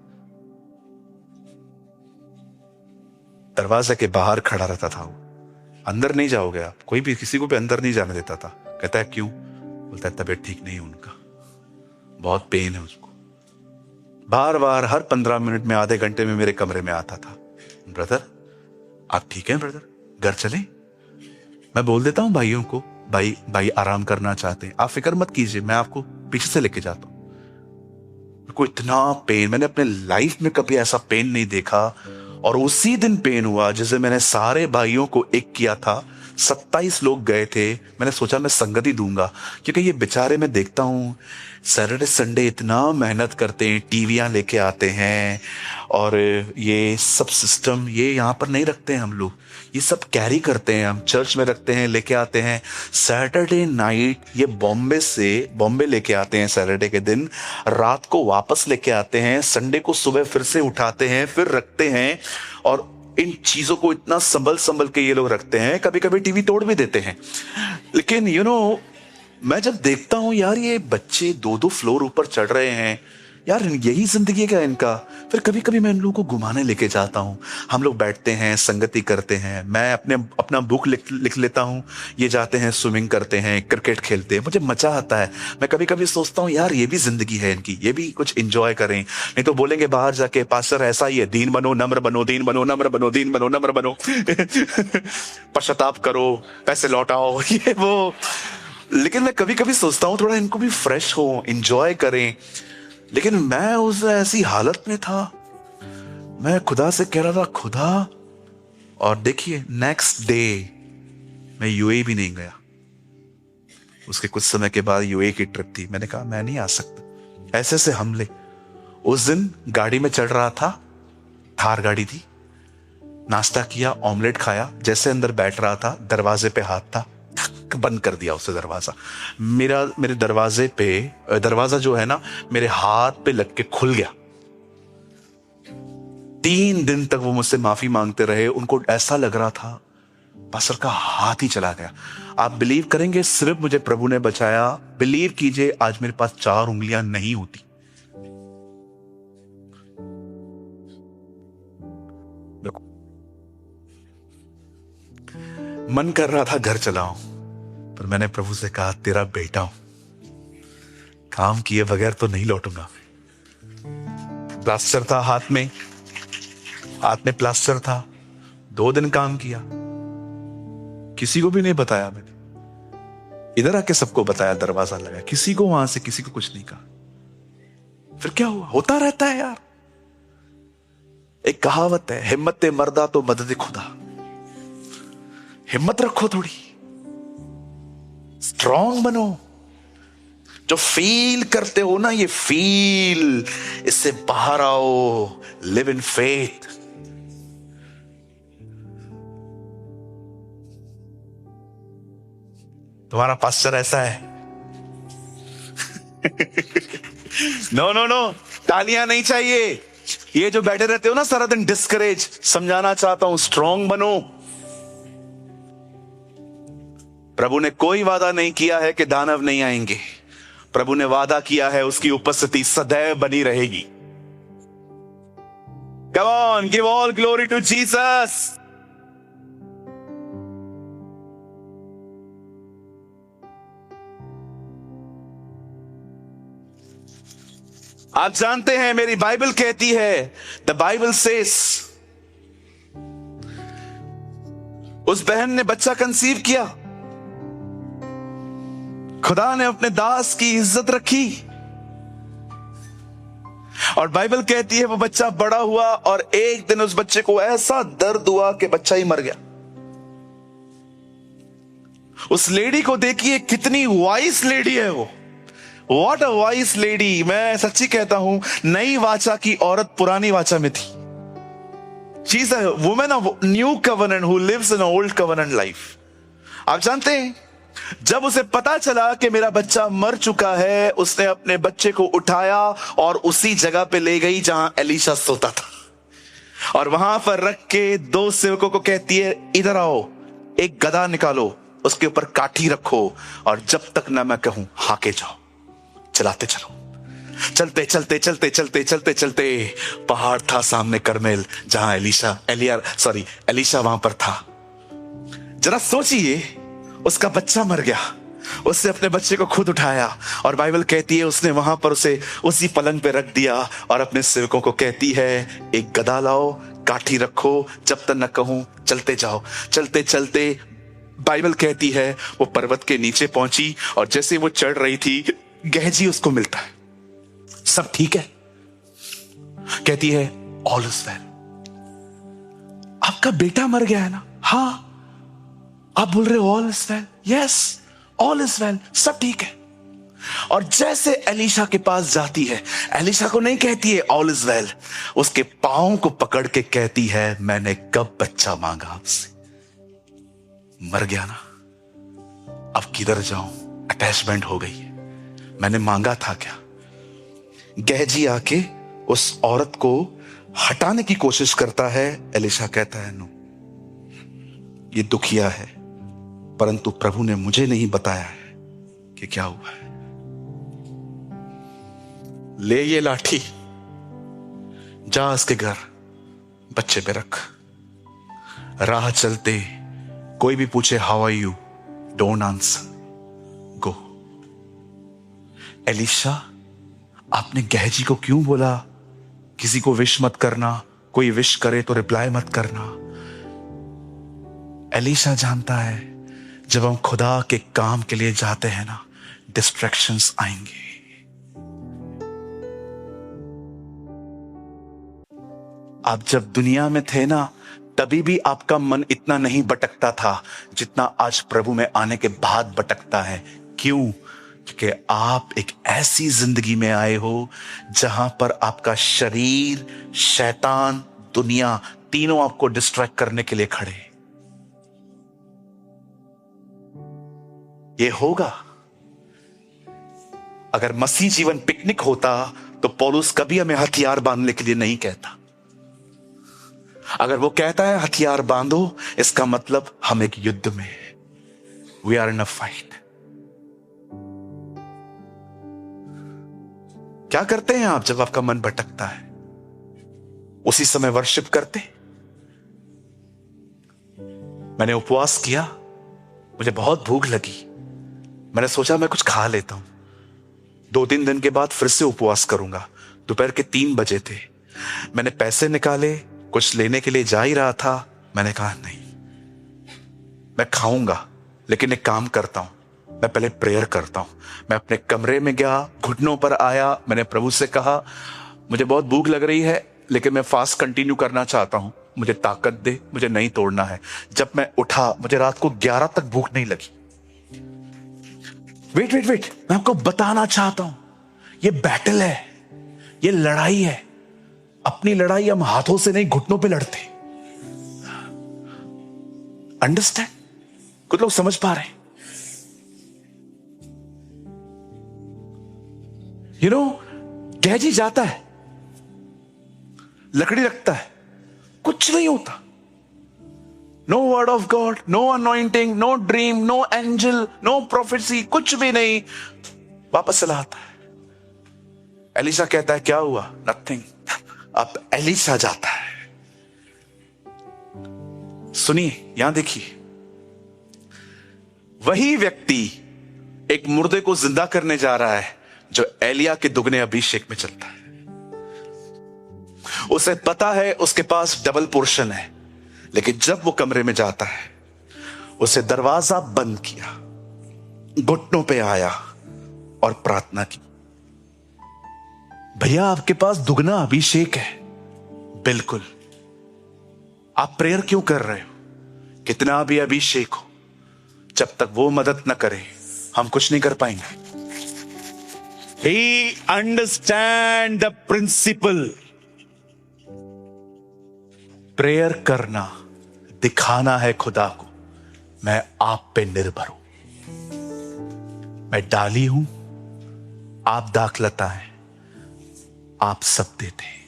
दरवाजे के बाहर खड़ा रहता था वो, अंदर नहीं जाओगे आप, कोई भी किसी को भी अंदर नहीं जाने देता था। कहता है क्यों? बोलता है तबीयत ठीक नहीं है उनका, बहुत पेन है उसको। बार बार हर 15 मिनट में, आधे घंटे में मेरे कमरे में आता था। ब्रदर आप ठीक हैं ब्रदर, घर चलें? मैं बोल देता हूं भाइयों को, भाई आराम करना चाहते हैं, आप फिक्र मत कीजिए, मैं आपको पीछे से लेके जाता हूं। मेरे को इतना पेन, मैंने अपने लाइफ में कभी ऐसा पेन नहीं देखा। और उसी दिन पेन हुआ जिसे मैंने सारे भाइयों को एक किया था। 27 लोग गए थे। मैंने सोचा मैं संगति दूंगा, क्योंकि ये बेचारे मैं देखता हूं सैटरडे संडे इतना मेहनत करते हैं, टीवियां लेके आते हैं, और ये सब सिस्टम ये यहाँ पर नहीं रखते हैं हम लोग, ये सब कैरी करते हैं, हम चर्च में रखते हैं, लेके आते हैं। सैटरडे नाइट ये बॉम्बे लेके आते हैं, सैटरडे के दिन रात को वापस लेके आते हैं, संडे को सुबह फिर से उठाते हैं, फिर रखते हैं। और इन चीजों को इतना संभल के ये लोग रखते हैं, कभी कभी टीवी तोड़ भी देते हैं। लेकिन मैं जब देखता हूं यार ये बच्चे 2-2 फ्लोर ऊपर चढ़ रहे हैं, यार यही जिंदगी है क्या इनका? फिर कभी कभी मैं इन लोगों को घुमाने लेके जाता हूँ, हम लोग बैठते हैं, संगति करते हैं, मैं अपना बुक लिख लेता हूँ, ये जाते हैं, स्विमिंग करते हैं, क्रिकेट खेलते हैं, मुझे मजा आता है। मैं कभी कभी सोचता हूँ यार ये भी जिंदगी है इनकी, ये भी कुछ एंजॉय करें। नहीं तो बोलेंगे बाहर जाके पास्टर ऐसा ही है, दीन बनो नम्र बनो, दीन बनो नम्र बनो, दीन बनो नम्र बनो पश्चाताप करो, पैसे लौटाओ, ये वो। लेकिन मैं कभी कभी सोचता हूँ थोड़ा इनको भी फ्रेश हो, एंजॉय करें। लेकिन मैं उस ऐसी हालत में था, मैं खुदा से कह रहा था खुदा। और देखिए नेक्स्ट डे मैं यूएई भी नहीं गया। उसके कुछ समय के बाद यूएई की ट्रिप थी, मैंने कहा मैं नहीं आ सकता। ऐसे हमले। उस दिन गाड़ी में चढ़ रहा था, थार गाड़ी थी, नाश्ता किया, ऑमलेट खाया, जैसे अंदर बैठ रहा था दरवाजे पे हाथ था, बंद कर दिया उससे दरवाजा। मेरे दरवाजा जो है ना मेरे हाथ पे लग के खुल गया। 3 दिन तक वो मुझसे माफी मांगते रहे। उनको ऐसा लग रहा था पास्टर का हाथ ही चला गया। आप बिलीव करेंगे, सिर्फ मुझे प्रभु ने बचाया। बिलीव कीजिए आज मेरे पास 4 उंगलियां नहीं होती। देखो मन कर रहा था घर चलाऊं, पर मैंने प्रभु से कहा तेरा बेटा हूं, काम किए बगैर तो नहीं लौटूंगा। प्लास्टर था हाथ में प्लास्टर था। 2 दिन काम किया, किसी को भी नहीं बताया। मैंने इधर आके सबको बताया, दरवाजा लगा, किसी को वहां से किसी को कुछ नहीं कहा। फिर क्या हुआ? होता रहता है यार। एक कहावत है, हिम्मत मर्दा तो मदद खुदा। हिम्मत रखो, थोड़ी स्ट्रांग बनो। जो फील करते हो ना, ये फील, इससे बाहर आओ। Live in faith. तुम्हारा पास्टर ऐसा है। नो, तालियां नहीं चाहिए। ये जो बैठे रहते हो ना सारा दिन डिस्करेज, समझाना चाहता हूं स्ट्रांग बनो। प्रभु ने कोई वादा नहीं किया है कि दानव नहीं आएंगे। प्रभु ने वादा किया है उसकी उपस्थिति सदैव बनी रहेगी। Come on, give all glory to Jesus. आप जानते हैं मेरी बाइबल कहती है, द बाइबल सेज, उस बहन ने बच्चा कंसीव किया, खुदा ने अपने दास की इज्जत रखी। और बाइबल कहती है वो बच्चा बड़ा हुआ और एक दिन उस बच्चे को ऐसा दर्द हुआ कि बच्चा ही मर गया। उस लेडी को देखिए कितनी वाइस लेडी है वो। What a vice lady. मैं सच्ची कहता हूं, नई वाचा की औरत पुरानी वाचा में थी। She is a woman of new covenant who lives in old covenant life. आप जानते हैं, जब उसे पता चला कि मेरा बच्चा मर चुका है, उसने अपने बच्चे को उठाया और उसी जगह पे ले गई जहां एलीशा सोता था, और वहां पर रख के दो सेवकों को कहती है, इधर आओ, एक गदा निकालो, उसके ऊपर काठी रखो, और जब तक ना मैं कहूं हाके जाओ, चलाते चलो। चलते चलते चलते चलते चलते चलते पहाड़ था सामने करमेल, जहां एलीशा वहां पर था। जरा सोचिए, उसका बच्चा मर गया, उसने अपने बच्चे को खुद उठाया, और बाइबल कहती है उसने वहां पर उसे उसी पलंग पे रख दिया, और अपने सेवकों को कहती है, एक गदा लाओ, काठी रखो, जब तक न कहूं चलते जाओ। चलते चलते बाइबल कहती है वो पर्वत के नीचे पहुंची, और जैसे वो चढ़ रही थी, गेहजी उसको मिलता है। सब ठीक है? कहती है, ऑल इज वेल। आपका बेटा मर गया है ना? हाँ। आप बोल रहे हो all is well? Yes, all is well, सब ठीक है। और जैसे एलीशा के पास जाती है, एलीशा को नहीं कहती है ऑल इज वेल, उसके पांव को पकड़ के कहती है, मैंने कब बच्चा मांगा आपसे? मर गया ना, अब किधर जाऊं? अटैचमेंट हो गई है, मैंने मांगा था क्या? गेहजी आके उस औरत को हटाने की कोशिश करता है। एलीशा कहता है, नो, ये दुखिया है, परंतु प्रभु ने मुझे नहीं बताया है कि क्या हुआ है। ले ये लाठी, जा उसके घर, बच्चे पे रख। राह चलते कोई भी पूछे how are you, don't answer, go. Elisha, आपने गेहजी को क्यों बोला किसी को विश मत करना, कोई विश करे तो रिप्लाई मत करना? एलीशा जानता है, जब हम खुदा के काम के लिए जाते हैं ना, डिस्ट्रैक्शंस आएंगे। आप जब दुनिया में थे ना, तभी भी आपका मन इतना नहीं भटकता था जितना आज प्रभु में आने के बाद भटकता है। क्यों? क्योंकि आप एक ऐसी जिंदगी में आए हो जहां पर आपका शरीर, शैतान, दुनिया, तीनों आपको डिस्ट्रैक्ट करने के लिए खड़े। ये होगा। अगर मसीह जीवन पिकनिक होता तो पौलुस कभी हमें हथियार बांधने के लिए नहीं कहता। अगर वो कहता है हथियार बांधो, इसका मतलब हम एक युद्ध में हैं। We are in a fight. क्या करते हैं आप जब आपका मन भटकता है? उसी समय वर्शिप करते। मैंने उपवास किया, मुझे बहुत भूख लगी, मैंने सोचा मैं कुछ खा लेता हूं। 2-3 दिन के बाद फिर से उपवास करूंगा। दोपहर के 3 बजे थे, मैंने पैसे निकाले, कुछ लेने के लिए जा ही रहा था। मैंने कहा नहीं, मैं खाऊंगा, लेकिन एक काम करता हूं, मैं पहले प्रेयर करता हूं। मैं अपने कमरे में गया, घुटनों पर आया, मैंने प्रभु से कहा, मुझे बहुत भूख लग रही है, लेकिन मैं फास्ट कंटिन्यू करना चाहता हूं, मुझे ताकत दे, मुझे नहीं तोड़ना है। जब मैं उठा, मुझे रात को 11 तक भूख नहीं लगी। वेट, मैं आपको बताना चाहता हूं, ये बैटल है, ये लड़ाई है। अपनी लड़ाई हम हाथों से नहीं, घुटनों पे लड़ते। अंडरस्टैंड? कुछ लोग समझ पा रहे हैं? गेहजी जाता है, लकड़ी रखता है, कुछ नहीं होता। No word of God, no anointing, no dream, no angel, no prophecy, कुछ भी नहीं। वापस चला आता है। एलीशा कहता है, क्या हुआ? नथिंग। अब एलीशा जाता है। सुनिए, यहां देखिए, वही व्यक्ति एक मुर्दे को जिंदा करने जा रहा है जो एलिया के दुगने अभिषेक में चलता है। उसे पता है उसके पास डबल पोर्शन है, लेकिन जब वो कमरे में जाता है, उसे दरवाजा बंद किया, घुटनों पे आया और प्रार्थना की। भैया आपके पास दुगना अभिषेक है। बिल्कुल, आप प्रेयर क्यों कर रहे हो? कितना भी अभिषेक हो, जब तक वो मदद न करे हम कुछ नहीं कर पाएंगे। He understand the principle. Prayer करना, दिखाना है खुदा को मैं आप पे निर्भर हूं, मैं डाली हूं, आप दाखलता है, आप सब देते हैं।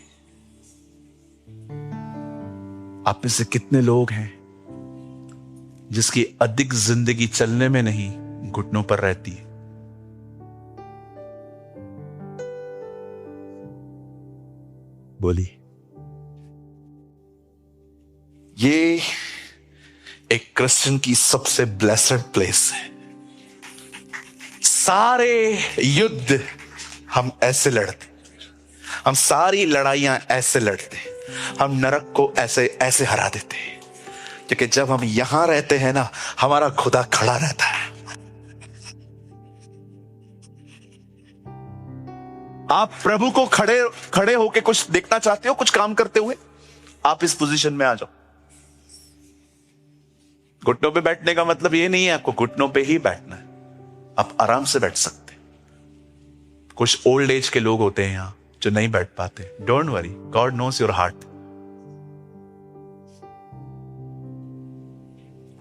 आप में से कितने लोग हैं जिसकी अधिक जिंदगी चलने में नहीं घुटनों पर रहती है? बोली। ये एक क्रिश्चियन की सबसे ब्लेस्ड प्लेस है। सारे युद्ध हम ऐसे लड़ते, हम सारी लड़ाइयां ऐसे लड़ते, हम नरक को ऐसे ऐसे हरा देते हैं, क्योंकि जब हम यहां रहते हैं ना, हमारा खुदा खड़ा रहता है। आप प्रभु को खड़े खड़े होके कुछ देखना चाहते हो, कुछ काम करते हुए? आप इस पोजीशन में आ जाओ। घुटनों पे बैठने का मतलब ये नहीं है आपको घुटनों पे ही बैठना है, आप आराम से बैठ सकते हैं। कुछ ओल्ड एज के लोग होते हैं यहां जो नहीं बैठ पाते। Don't worry, God knows your heart.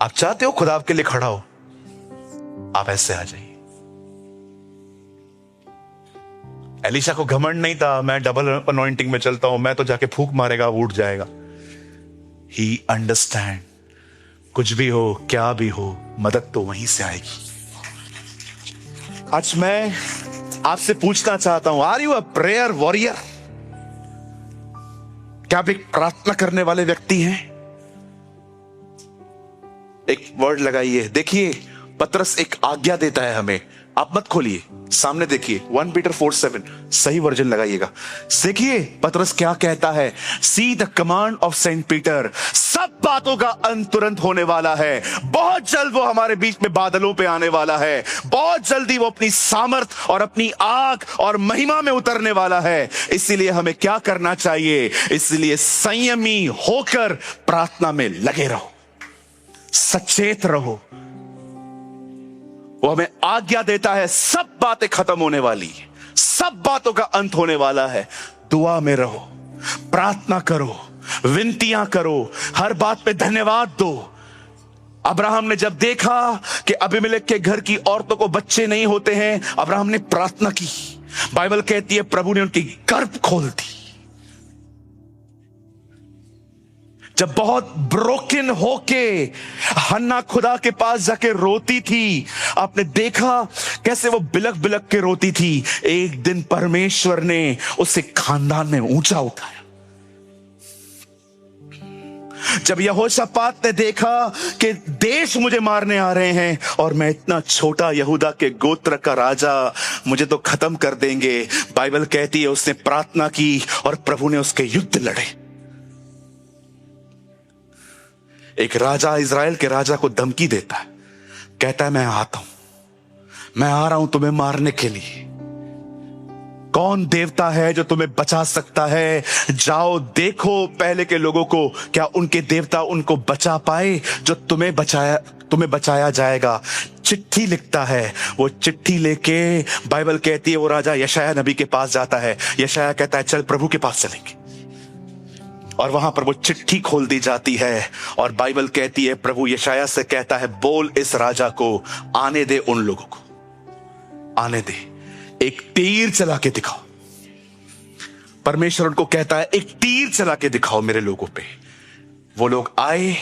आप चाहते हो खुदा आपके लिए खड़ा हो, आप ऐसे आ जाइए। एलिशा को घमंड नहीं था, मैं डबल अनॉइंटिंग में चलता हूं, मैं तो जाके फूंक मारेगा वो उठ जाएगा। ही अंडरस्टैंड, कुछ भी हो, क्या भी हो, मदद तो वहीं से आएगी। आज मैं आपसे पूछना चाहता हूं, are you a prayer warrior? क्या आप एक प्रार्थना करने वाले व्यक्ति हैं? एक वर्ड लगाइए, देखिए पतरस एक आज्ञा देता है हमें। आप मत खोलिए, सामने देखिए 1 पीटर 4:7, सही वर्जन लगाइएगा। देखिए पतरस क्या कहता है, see the command of Saint Peter, सब बातों का अंत तुरंत होने वाला है। बहुत जल्द वो हमारे बीच में बादलों पे आने वाला है, बहुत जल्दी वो अपनी सामर्थ और अपनी आग और महिमा में उतरने वाला है। इसीलिए हमें क्या करना चाहिए? इसलिए संयमी होकर प्रार्थना में लगे रहो, सचेत रहो। वो हमें आज्ञा देता है, सब बातें खत्म होने वाली है, सब बातों का अंत होने वाला है। दुआ में रहो, प्रार्थना करो, विनतियां करो, हर बात पे धन्यवाद दो। अब्राहम ने जब देखा कि अबीमेलेक के घर की औरतों को बच्चे नहीं होते हैं, अब्राहम ने प्रार्थना की। बाइबल कहती है प्रभु ने उनकी गर्भ खोल दी। जब बहुत ब्रोकन होके हन्ना खुदा के पास जाके रोती थी, आपने देखा कैसे वो बिलक बिलक के रोती थी। एक दिन परमेश्वर ने उसे खानदान में ऊंचा उठाया। जब यहोशापात ने देखा कि देश मुझे मारने आ रहे हैं और मैं इतना छोटा यहूदा के गोत्र का राजा, मुझे तो खत्म कर देंगे, बाइबल कहती है उसने प्रार्थना की और प्रभु ने उसके युद्ध लड़े। एक राजा इजराइल के राजा को धमकी देता है, कहता है मैं आता हूं, मैं आ रहा हूं तुम्हें मारने के लिए। कौन देवता है जो तुम्हें बचा सकता है? जाओ देखो पहले के लोगों को, क्या उनके देवता उनको बचा पाए जो तुम्हें बचाया जाएगा। चिट्ठी लिखता है, वो चिट्ठी लेके बाइबल कहती है वो राजा यशायाह नबी के पास जाता है। यशायाह कहता है चल प्रभु के पास चलेंगे, और वहां पर वो चिट्ठी खोल दी जाती है और बाइबल कहती है प्रभु यशायाह से कहता है बोल इस राजा को आने दे, उन लोगों को आने दे, एक तीर चला के दिखाओ। परमेश्वर उनको कहता है एक तीर चला के दिखाओ मेरे लोगों पे। वो लोग आए,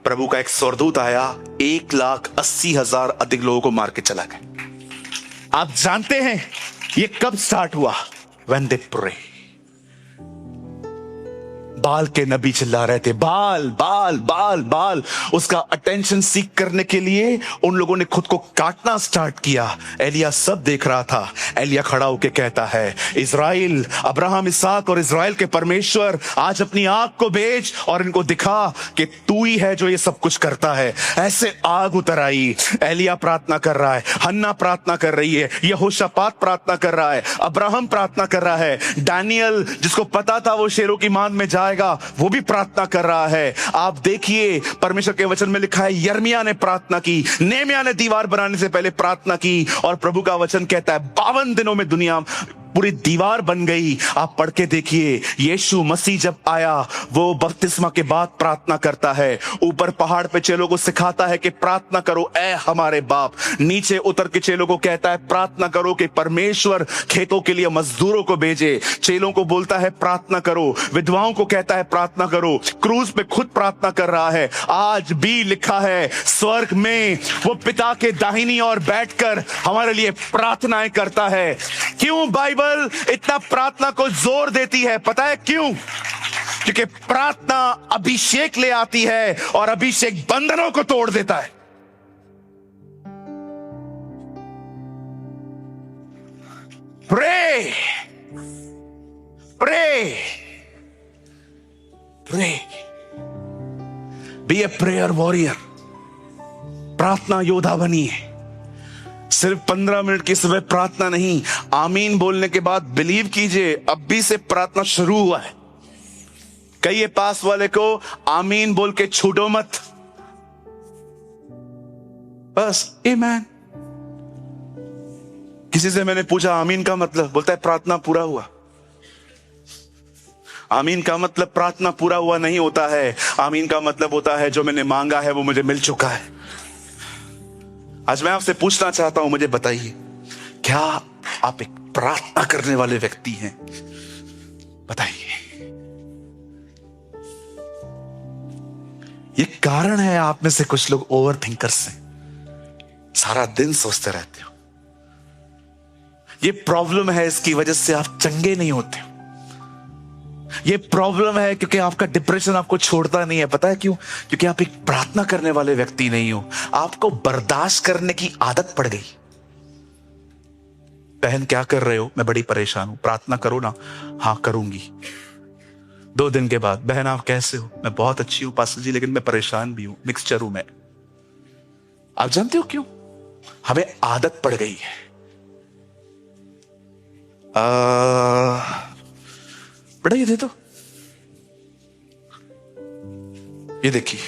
प्रभु का एक स्वर्गदूत आया, 1,80,000 अधिक लोगों को मार के चला गया। आप जानते हैं ये कब स्टार्ट हुआ? When they pray। बाल के नबी चिल्ला रहे थे, बाल बाल बाल बाल। उसका अटेंशन सीख करने के लिए उन लोगों ने खुद को काटना स्टार्ट किया। एलिया सब देख रहा था। एलिया खड़ा होकर कहता है, इज़राइल, अब्राहम, इसहाक और इज़राइल के परमेश्वर, आज अपनी आग को भेज और इनको दिखा कि तू ही है जो ये सब कुछ करता है। ऐसे आग उतर आई। एलिया प्रार्थना कर रहा है, हन्ना प्रार्थना कर रही है, यहोशापात प्रार्थना कर रहा है, अब्राहम प्रार्थना कर रहा है, दानियल जिसको पता था वो शेरों की मान में जाएगा वो भी प्रार्थना कर रहा है। आप देखिए परमेश्वर के वचन में लिखा है, यिर्मयाह ने प्रार्थना की, नेहम्याह ने दीवार बनाने से पहले प्रार्थना की, और प्रभु का वचन कहता है 52 दिनों में दुनिया पूरी दीवार बन गई। आप पढ़ के देखिए, यीशु मसीह जब आया वो बपतिस्मा के बाद प्रार्थना करता है, ऊपर पहाड़ पे चेलों को सिखाता है कि प्रार्थना करो ऐ हमारे बाप, नीचे उतर के चेलों को कहता है प्रार्थना करो कि परमेश्वर खेतों के लिए मजदूरों को भेजे, चेलों को बोलता है प्रार्थना करो, विधवाओं को कहता है प्रार्थना करो, क्रूज पे खुद प्रार्थना कर रहा है। आज भी लिखा है स्वर्ग में वो पिता के दाहिनी ओर बैठकर हमारे लिए प्रार्थनाएं करता है। क्यों बाइबल इतना प्रार्थना को जोर देती है? पता है क्यों? क्योंकि प्रार्थना अभिषेक ले आती है और अभिषेक बंधनों को तोड़ देता है। Pray pray pray, be a prayer warrior. प्रार्थना योद्धा बनिए। सिर्फ 15 मिनट की सुबह प्रार्थना नहीं, आमीन बोलने के बाद बिलीव कीजिए अब भी से प्रार्थना शुरू हुआ है। कहिए पास वाले को, आमीन बोल के छूटो मत, बस आमीन। किसी से मैंने पूछा आमीन का मतलब, बोलता है प्रार्थना पूरा हुआ। आमीन का मतलब प्रार्थना पूरा हुआ नहीं होता है। आमीन का मतलब होता है जो मैंने मांगा है वो मुझे मिल चुका है। आज मैं आपसे पूछना चाहता हूं, मुझे बताइए, क्या आप एक प्रार्थना करने वाले व्यक्ति हैं? बताइए। ये कारण है आप में से कुछ लोग ओवर थिंकर्स हैं, सारा दिन सोचते रहते हो। ये प्रॉब्लम है, इसकी वजह से आप चंगे नहीं होते हो। ये प्रॉब्लम है क्योंकि आपका डिप्रेशन आपको छोड़ता नहीं है। पता है क्यों? क्योंकि आप एक प्रार्थना करने वाले व्यक्ति नहीं हो। आपको बर्दाश्त करने की आदत पड़ गई। बहन क्या कर रहे हो? मैं बड़ी परेशान हूं। प्रार्थना करो ना। हाँ करूंगी। 2 दिन के बाद, बहन आप कैसे हो? मैं बहुत अच्छी हूं पास्टर जी, लेकिन मैं परेशान भी हूं, मिक्सचर हूं मैं। आप जानते हो क्यों? हमें आदत पड़ गई है। बेटा ये दे दो, ये देखिए,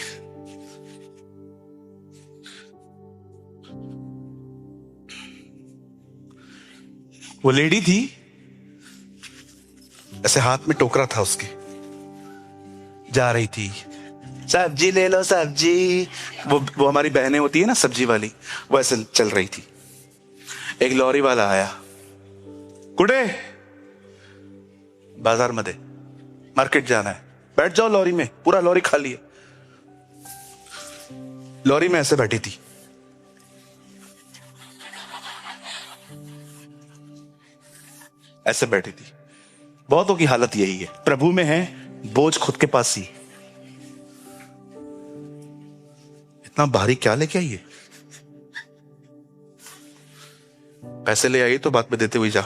वो लेडी थी, ऐसे हाथ में टोकरा था उसके, जा रही थी, सब्जी ले लो सब्जी। वो हमारी बहनें होती है ना सब्जी वाली, वो ऐसे चल रही थी। एक लॉरी वाला आया, कुड़े बाजार में दे, मार्केट जाना है, बैठ जाओ लॉरी में। पूरा लॉरी खाली है। लॉरी में ऐसे बैठी थी, ऐसे बैठी थी। बहुतों की हालत यही है, प्रभु में है, बोझ खुद के पास ही। इतना भारी क्या लेके आई है? पैसे ले आई तो बाद में देते हुए जा।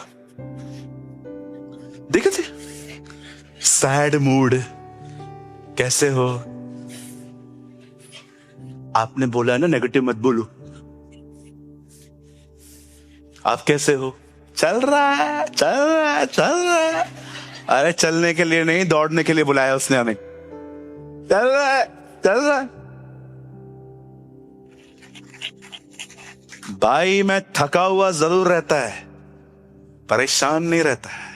देखे थे सैड मूड। कैसे हो? आपने बोला है ना नेगेटिव मत बोलो। आप कैसे हो? चल रहा है, चल रहा है, चल रहा है। अरे चलने के लिए नहीं, दौड़ने के लिए बुलाया उसने हमें। चल रहा है, चल रहा है। भाई मैं थका हुआ जरूर रहता है, परेशान नहीं रहता है।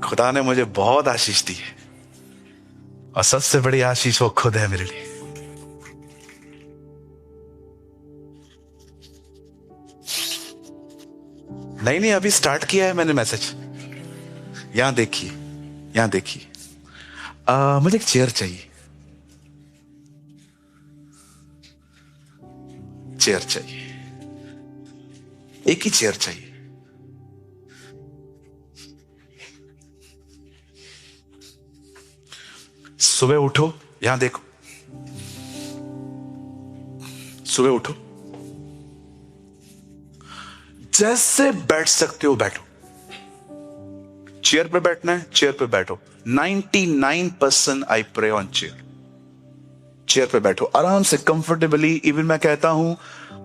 खुदा ने मुझे बहुत आशीष दी है, और सबसे बड़ी आशीष वो खुद है मेरे लिए। नहीं अभी स्टार्ट किया है मैंने मैसेज। यहां देखिए, यहां देखिए, मुझे एक चेयर चाहिए, चेयर चाहिए, एक ही चेयर चाहिए। सुबह उठो, यहां देखो, सुबह उठो, जैसे बैठ सकते हो बैठो। चेयर पे बैठना है, चेयर पे बैठो। 99% I pray on chair. Chair पे बैठो आराम से, कंफर्टेबली। इवन मैं कहता हूं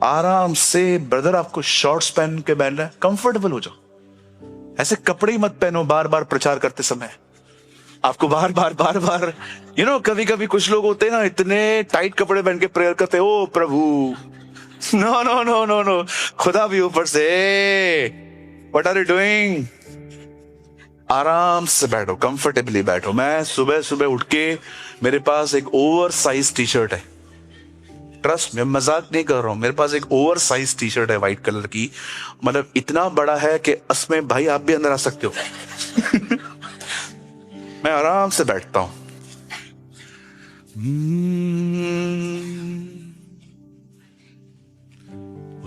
आराम से, ब्रदर आपको शॉर्ट्स पहन के बैठना है, कंफर्टेबल हो जाओ। ऐसे कपड़े ही मत पहनो बार बार प्रचार करते समय, आपको बार बार कभी कभी कुछ लोग होते हैं ना, इतने टाइट कपड़े पहन के प्रेयर करते, ओ प्रभु, no no no no no, खुदा भी ऊपर से, व्हाट आर यू डूइंग? आराम से बैठो, कंफर्टेबली बैठो। मैं सुबह सुबह उठ के, मेरे पास एक ओवर साइज टी शर्ट है, ट्रस्ट में, मजाक नहीं कर रहा हूं, मेरे पास एक ओवर साइज टी शर्ट है व्हाइट कलर की, मतलब इतना बड़ा है कि उसमें भाई आप भी अंदर आ सकते हो। मैं आराम से बैठता हूं।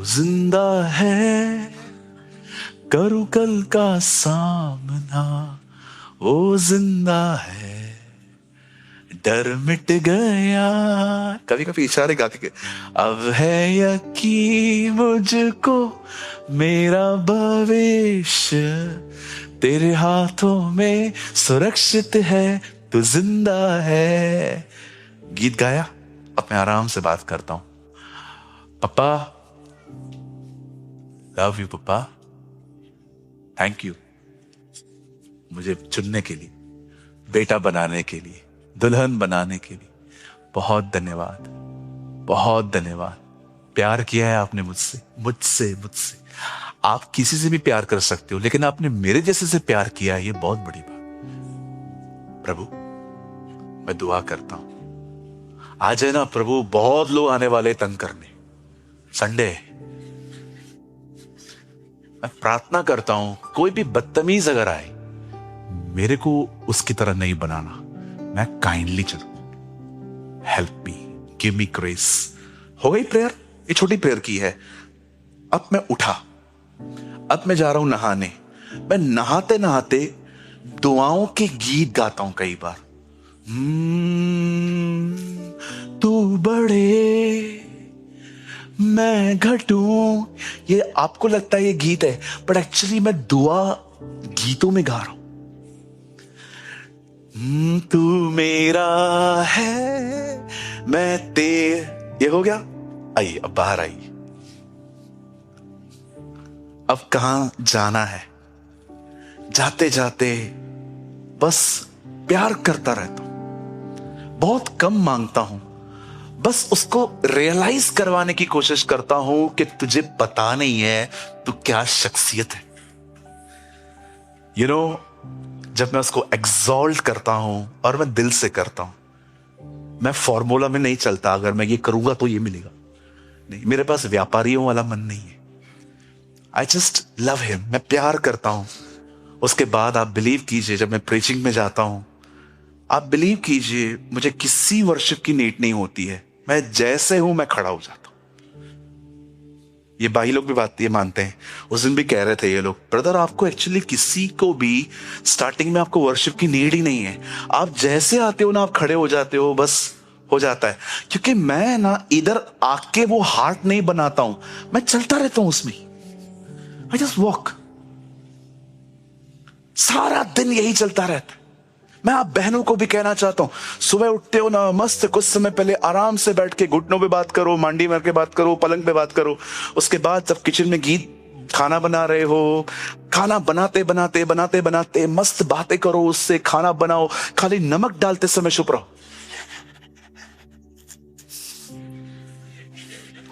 जिंदा है, करूं कल का सामना, वो जिंदा है, डर मिट गया। कभी कभी इशारे गाते के, अब है यकीन मुझको, मेरा भविष्य तेरे हाथों में सुरक्षित है, तू जिंदा है। गीत गाया, अब मैं आराम से बात करता हूं। पापा, लव यू पापा, थैंक यू मुझे चुनने के लिए, बेटा बनाने के लिए, दुल्हन बनाने के लिए। बहुत धन्यवाद, बहुत धन्यवाद। प्यार किया है आपने मुझसे, मुझसे मुझसे। आप किसी से भी प्यार कर सकते हो, लेकिन आपने मेरे जैसे से प्यार किया है, ये बहुत बड़ी बात। प्रभु, मैं दुआ करता हूं, आज है ना प्रभु, बहुत लोग आने वाले तंग करने, संडे है। मैं प्रार्थना करता हूं, कोई भी बदतमीज अगर आए, मेरे को उसकी तरह नहीं बनाना, मैं काइंडली चलूं। Help me, give me grace. हो गई प्रेयर, ये छोटी प्रेयर की है। अब मैं उठा, अब मैं जा रहा हूं नहाने। मैं नहाते नहाते दुआओं के गीत गाता हूं कई बार। तू बढ़े मैं घटूं, ये आपको लगता है ये गीत है, बट एक्चुअली मैं दुआ गीतों में गा रहा हूं। तू मेरा है, मैं ये हो गया। आइए अब बाहर आइए। अब कहां जाना है? जाते जाते बस प्यार करता रहता हूं, बहुत कम मांगता हूं, बस उसको रियलाइज करवाने की कोशिश करता हूं कि तुझे पता नहीं है तू क्या शख्सियत है। जब मैं उसको एक्सॉल्ट करता हूं, और मैं दिल से करता हूं, मैं फॉर्मूला में नहीं चलता, अगर मैं ये करूंगा तो ये मिलेगा, नहीं, मेरे पास व्यापारियों वाला मन नहीं है। आई जस्ट लव हिम, मैं प्यार करता हूं। उसके बाद आप बिलीव कीजिए, जब मैं प्रीचिंग में जाता हूं, आप बिलीव कीजिए, मुझे किसी वर्शिप की नीड नहीं होती है। मैं जैसे हूं मैं खड़ा हो जाता हूं। ये भाई लोग भी बात ये मानते हैं। उस दिन भी कह रहे थे ये लोग, ब्रदर आपको एक्चुअली किसी को भी स्टार्टिंग में आपको वर्शिप की नीड ही नहीं है, आप जैसे आते हो ना, आप खड़े हो जाते हो, बस हो जाता है। क्योंकि मैं ना इधर आके वो हार्ट नहीं बनाता हूं, मैं चलता रहता हूं उसमें। आई जस्ट वॉक, सारा दिन यही चलता रहता है। मैं आप बहनों को भी कहना चाहता हूं, सुबह उठते हो ना, मस्त कुछ समय पहले आराम से बैठ के घुटनों पे बात करो, मांडी मार के बात करो, पलंग पे बात करो। उसके बाद जब किचन में खाना बना रहे हो, खाना बनाते बनाते बनाते बनाते मस्त बातें करो उससे, खाना बनाओ, खाली नमक डालते समय चुप रहो,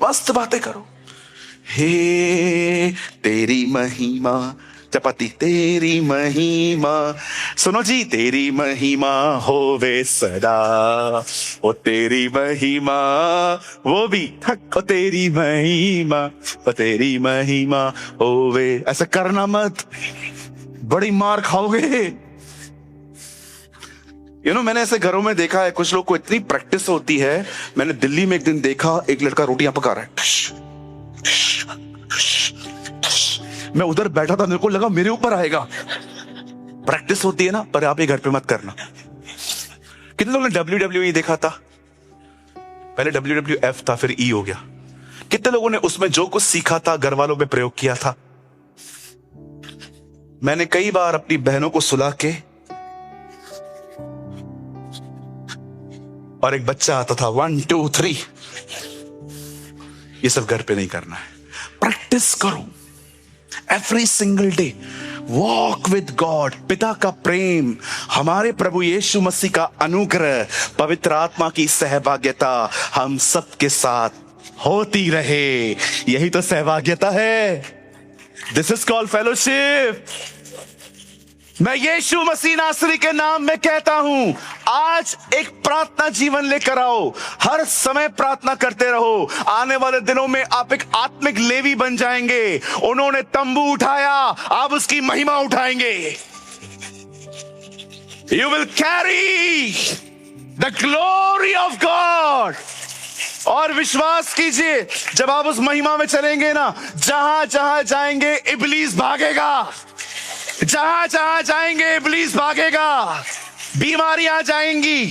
मस्त बातें करो। हे तेरी महिमा, चपाती तेरी महिमा, सुनो जी, तेरी महिमा होवे सदा, ओ तेरी महिमा, वो भी ओ तेरी महिमा, ओ तेरी महिमा होवे। ऐसा करना मत, बड़ी मार खाओगे। मैंने ऐसे घरों में देखा है, कुछ लोग को इतनी प्रैक्टिस होती है। मैंने दिल्ली में एक दिन देखा, एक लड़का रोटियां पका रहा है, मैं उधर बैठा था, मेरे को लगा मेरे ऊपर आएगा। प्रैक्टिस होती है ना, पर आप ये घर पे मत करना, कितने लोगों ने WWE देखा था? पहले WWF था, फिर E हो गया। कितने लोगों ने उसमें जो कुछ सीखा था घर वालों में प्रयोग किया था? मैंने कई बार अपनी बहनों को सुला के, और एक बच्चा आता था 1 2 3। ये सब घर पे नहीं करना है, प्रैक्टिस करो every single day. Walk with God. पिता का प्रेम, हमारे प्रभु यीशु मसीह का अनुग्रह, पवित्र आत्मा की सहभागिता हम सबके साथ होती रहे। यही तो सहभागिता है। This is called fellowship. मैं यीशु मसीह नासरी के नाम में कहता हूं, आज एक प्रार्थना जीवन लेकर आओ। हर समय प्रार्थना करते रहो। आने वाले दिनों में आप एक आत्मिक लेवी बन जाएंगे। उन्होंने तंबू उठाया, आप उसकी महिमा उठाएंगे। You will carry the glory of God. और विश्वास कीजिए, जब आप उस महिमा में चलेंगे ना, जहां जहां जाएंगे इब्लीस भागेगा। जहां जहां जाएंगे इब्लीस भागेगा। बीमारियां जाएंगी,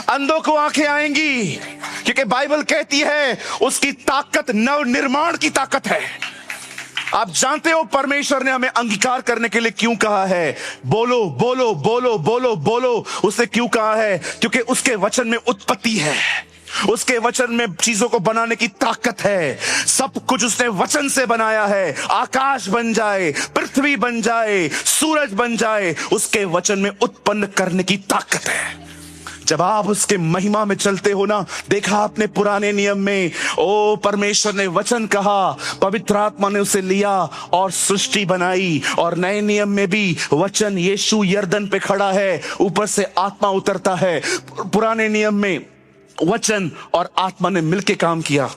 अंधों को आंखें आएंगी, क्योंकि बाइबल कहती है उसकी ताकत नव निर्माण की ताकत है। आप जानते हो परमेश्वर ने हमें अंगीकार करने के लिए क्यों कहा है? बोलो बोलो बोलो बोलो बोलो। उसने क्यों कहा है? क्योंकि उसके वचन में उत्पत्ति है, उसके वचन में चीजों को बनाने की ताकत है। सब कुछ उसने वचन से बनाया है। आकाश बन जाए, पृथ्वी बन जाए, सूरज बन जाए, उसके वचन में उत्पन्न करने की ताकत है। जब आप उसके महिमा में चलते हो ना, देखा आपने पुराने नियम में, ओ परमेश्वर ने वचन कहा, पवित्र आत्मा ने उसे लिया और सृष्टि बनाई। और नए नियम में भी वचन, यीशु यरदन पे खड़ा है, ऊपर से आत्मा उतरता है। पुराने नियम में वचन और आत्मा ने मिलकर काम किया।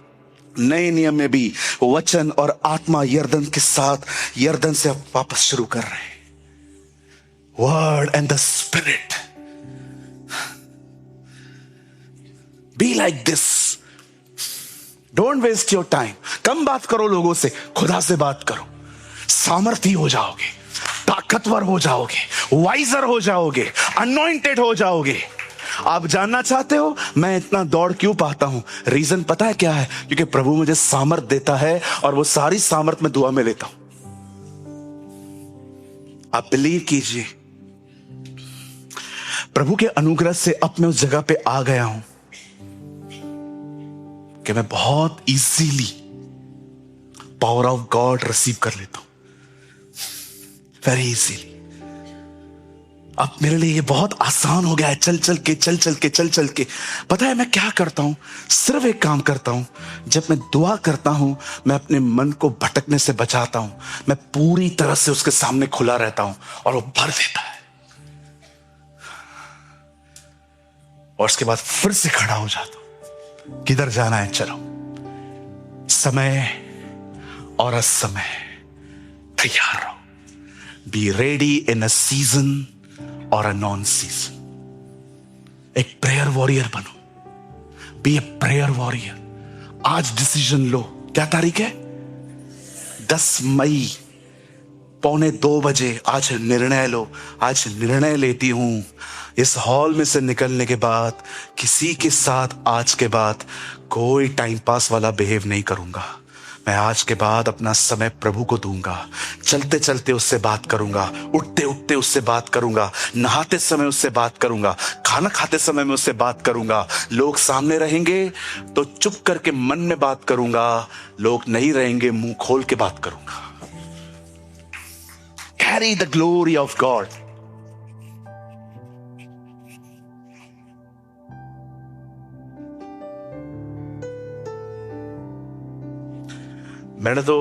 नए नियम में भी वचन और आत्मा यरदन के साथ, यरदन से अब वापस शुरू कर रहे हैं। Word and the spirit. Be like this. Don't waste your time. कम बात करो लोगों से, खुदा से बात करो। सामर्थी हो जाओगे, ताकतवर हो जाओगे, वाइजर हो जाओगे, अनॉइंटेड हो जाओगे। आप जानना चाहते हो मैं इतना दौड़ क्यों पाता हूं? रीजन पता है क्या है? क्योंकि प्रभु मुझे सामर्थ देता है और वो सारी सामर्थ मैं दुआ में लेता हूं। आप बिलीव कीजिए, प्रभु के अनुग्रह से अब मैं उस जगह पे आ गया हूं कि मैं बहुत easily power of God receive कर लेता हूं, वेरी इजीली। अब मेरे लिए ये बहुत आसान हो गया है। चल चल के पता है मैं क्या करता हूं? सिर्फ एक काम करता हूं, जब मैं दुआ करता हूं, मैं अपने मन को भटकने से बचाता हूं। मैं पूरी तरह से उसके सामने खुला रहता हूं और वो भर देता है। और उसके बाद फिर से खड़ा हो जाता हूं। किधर जाना है? चलो। समय और असमय तैयार रहो। Be ready in a season और अ नॉन सीजन। एक प्रेयर वॉरियर बनो। Be a prayer warrior. आज डिसीजन लो। क्या तारीख है? 10 मई 1:45 बजे। आज निर्णय लो। आज निर्णय लेती हूं, इस हॉल में से निकलने के बाद किसी के साथ आज के बाद कोई टाइम पास वाला बिहेव नहीं करूंगा। मैं आज के बाद अपना समय प्रभु को दूंगा। चलते चलते उससे बात करूंगा, उठते उठते उससे बात करूंगा, नहाते समय उससे बात करूंगा, खाना खाते समय में उससे बात करूंगा। लोग सामने रहेंगे तो चुप करके मन में बात करूंगा, लोग नहीं रहेंगे मुंह खोल के बात करूंगा। Carry the glory of God. मैंने तो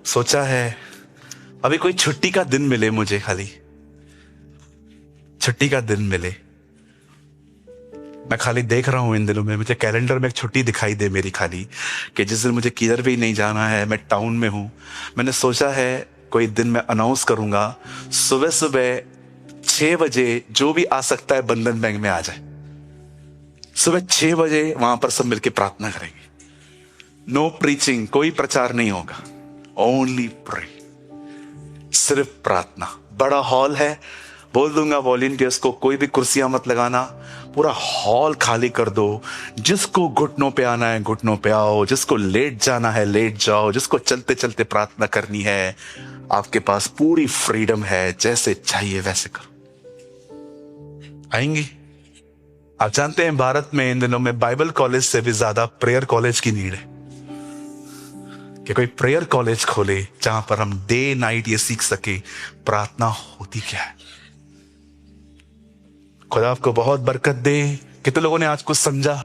सोचा है अभी कोई छुट्टी का दिन मिले मुझे, खाली छुट्टी का दिन मिले। मैं खाली देख रहा हूं इन दिनों में, मुझे कैलेंडर में एक छुट्टी दिखाई दे मेरी खाली, कि जिस दिन मुझे किधर भी नहीं जाना है, मैं टाउन में हूं। मैंने सोचा है कोई दिन मैं अनाउंस करूंगा, सुबह सुबह 6 बजे जो भी आ सकता है बंधन बैंक में आ जाए। सुबह 6 बजे वहां पर सब मिलकर प्रार्थना करेंगे। नो प्रीचिंग, कोई प्रचार नहीं होगा, ओनली प्रे, सिर्फ प्रार्थना। बड़ा हॉल है, बोल दूंगा वॉलंटियर्स को कोई भी कुर्सियां मत लगाना, पूरा हॉल खाली कर दो। जिसको घुटनों पे आना है घुटनों पे आओ, जिसको लेट जाना है लेट जाओ, जिसको चलते चलते प्रार्थना करनी है, आपके पास पूरी फ्रीडम है, जैसे चाहिए वैसे करो। आएंगी? आप जानते हैं भारत में इन दिनों में बाइबल कॉलेज से भी ज्यादा प्रेयर कॉलेज की नीड है कि कोई प्रेयर कॉलेज खोले जहां पर हम डे नाइट ये सीख सके प्रार्थना होती क्या है। खुदा आपको बहुत बरकत दे। कितने लोगों ने आज कुछ समझा?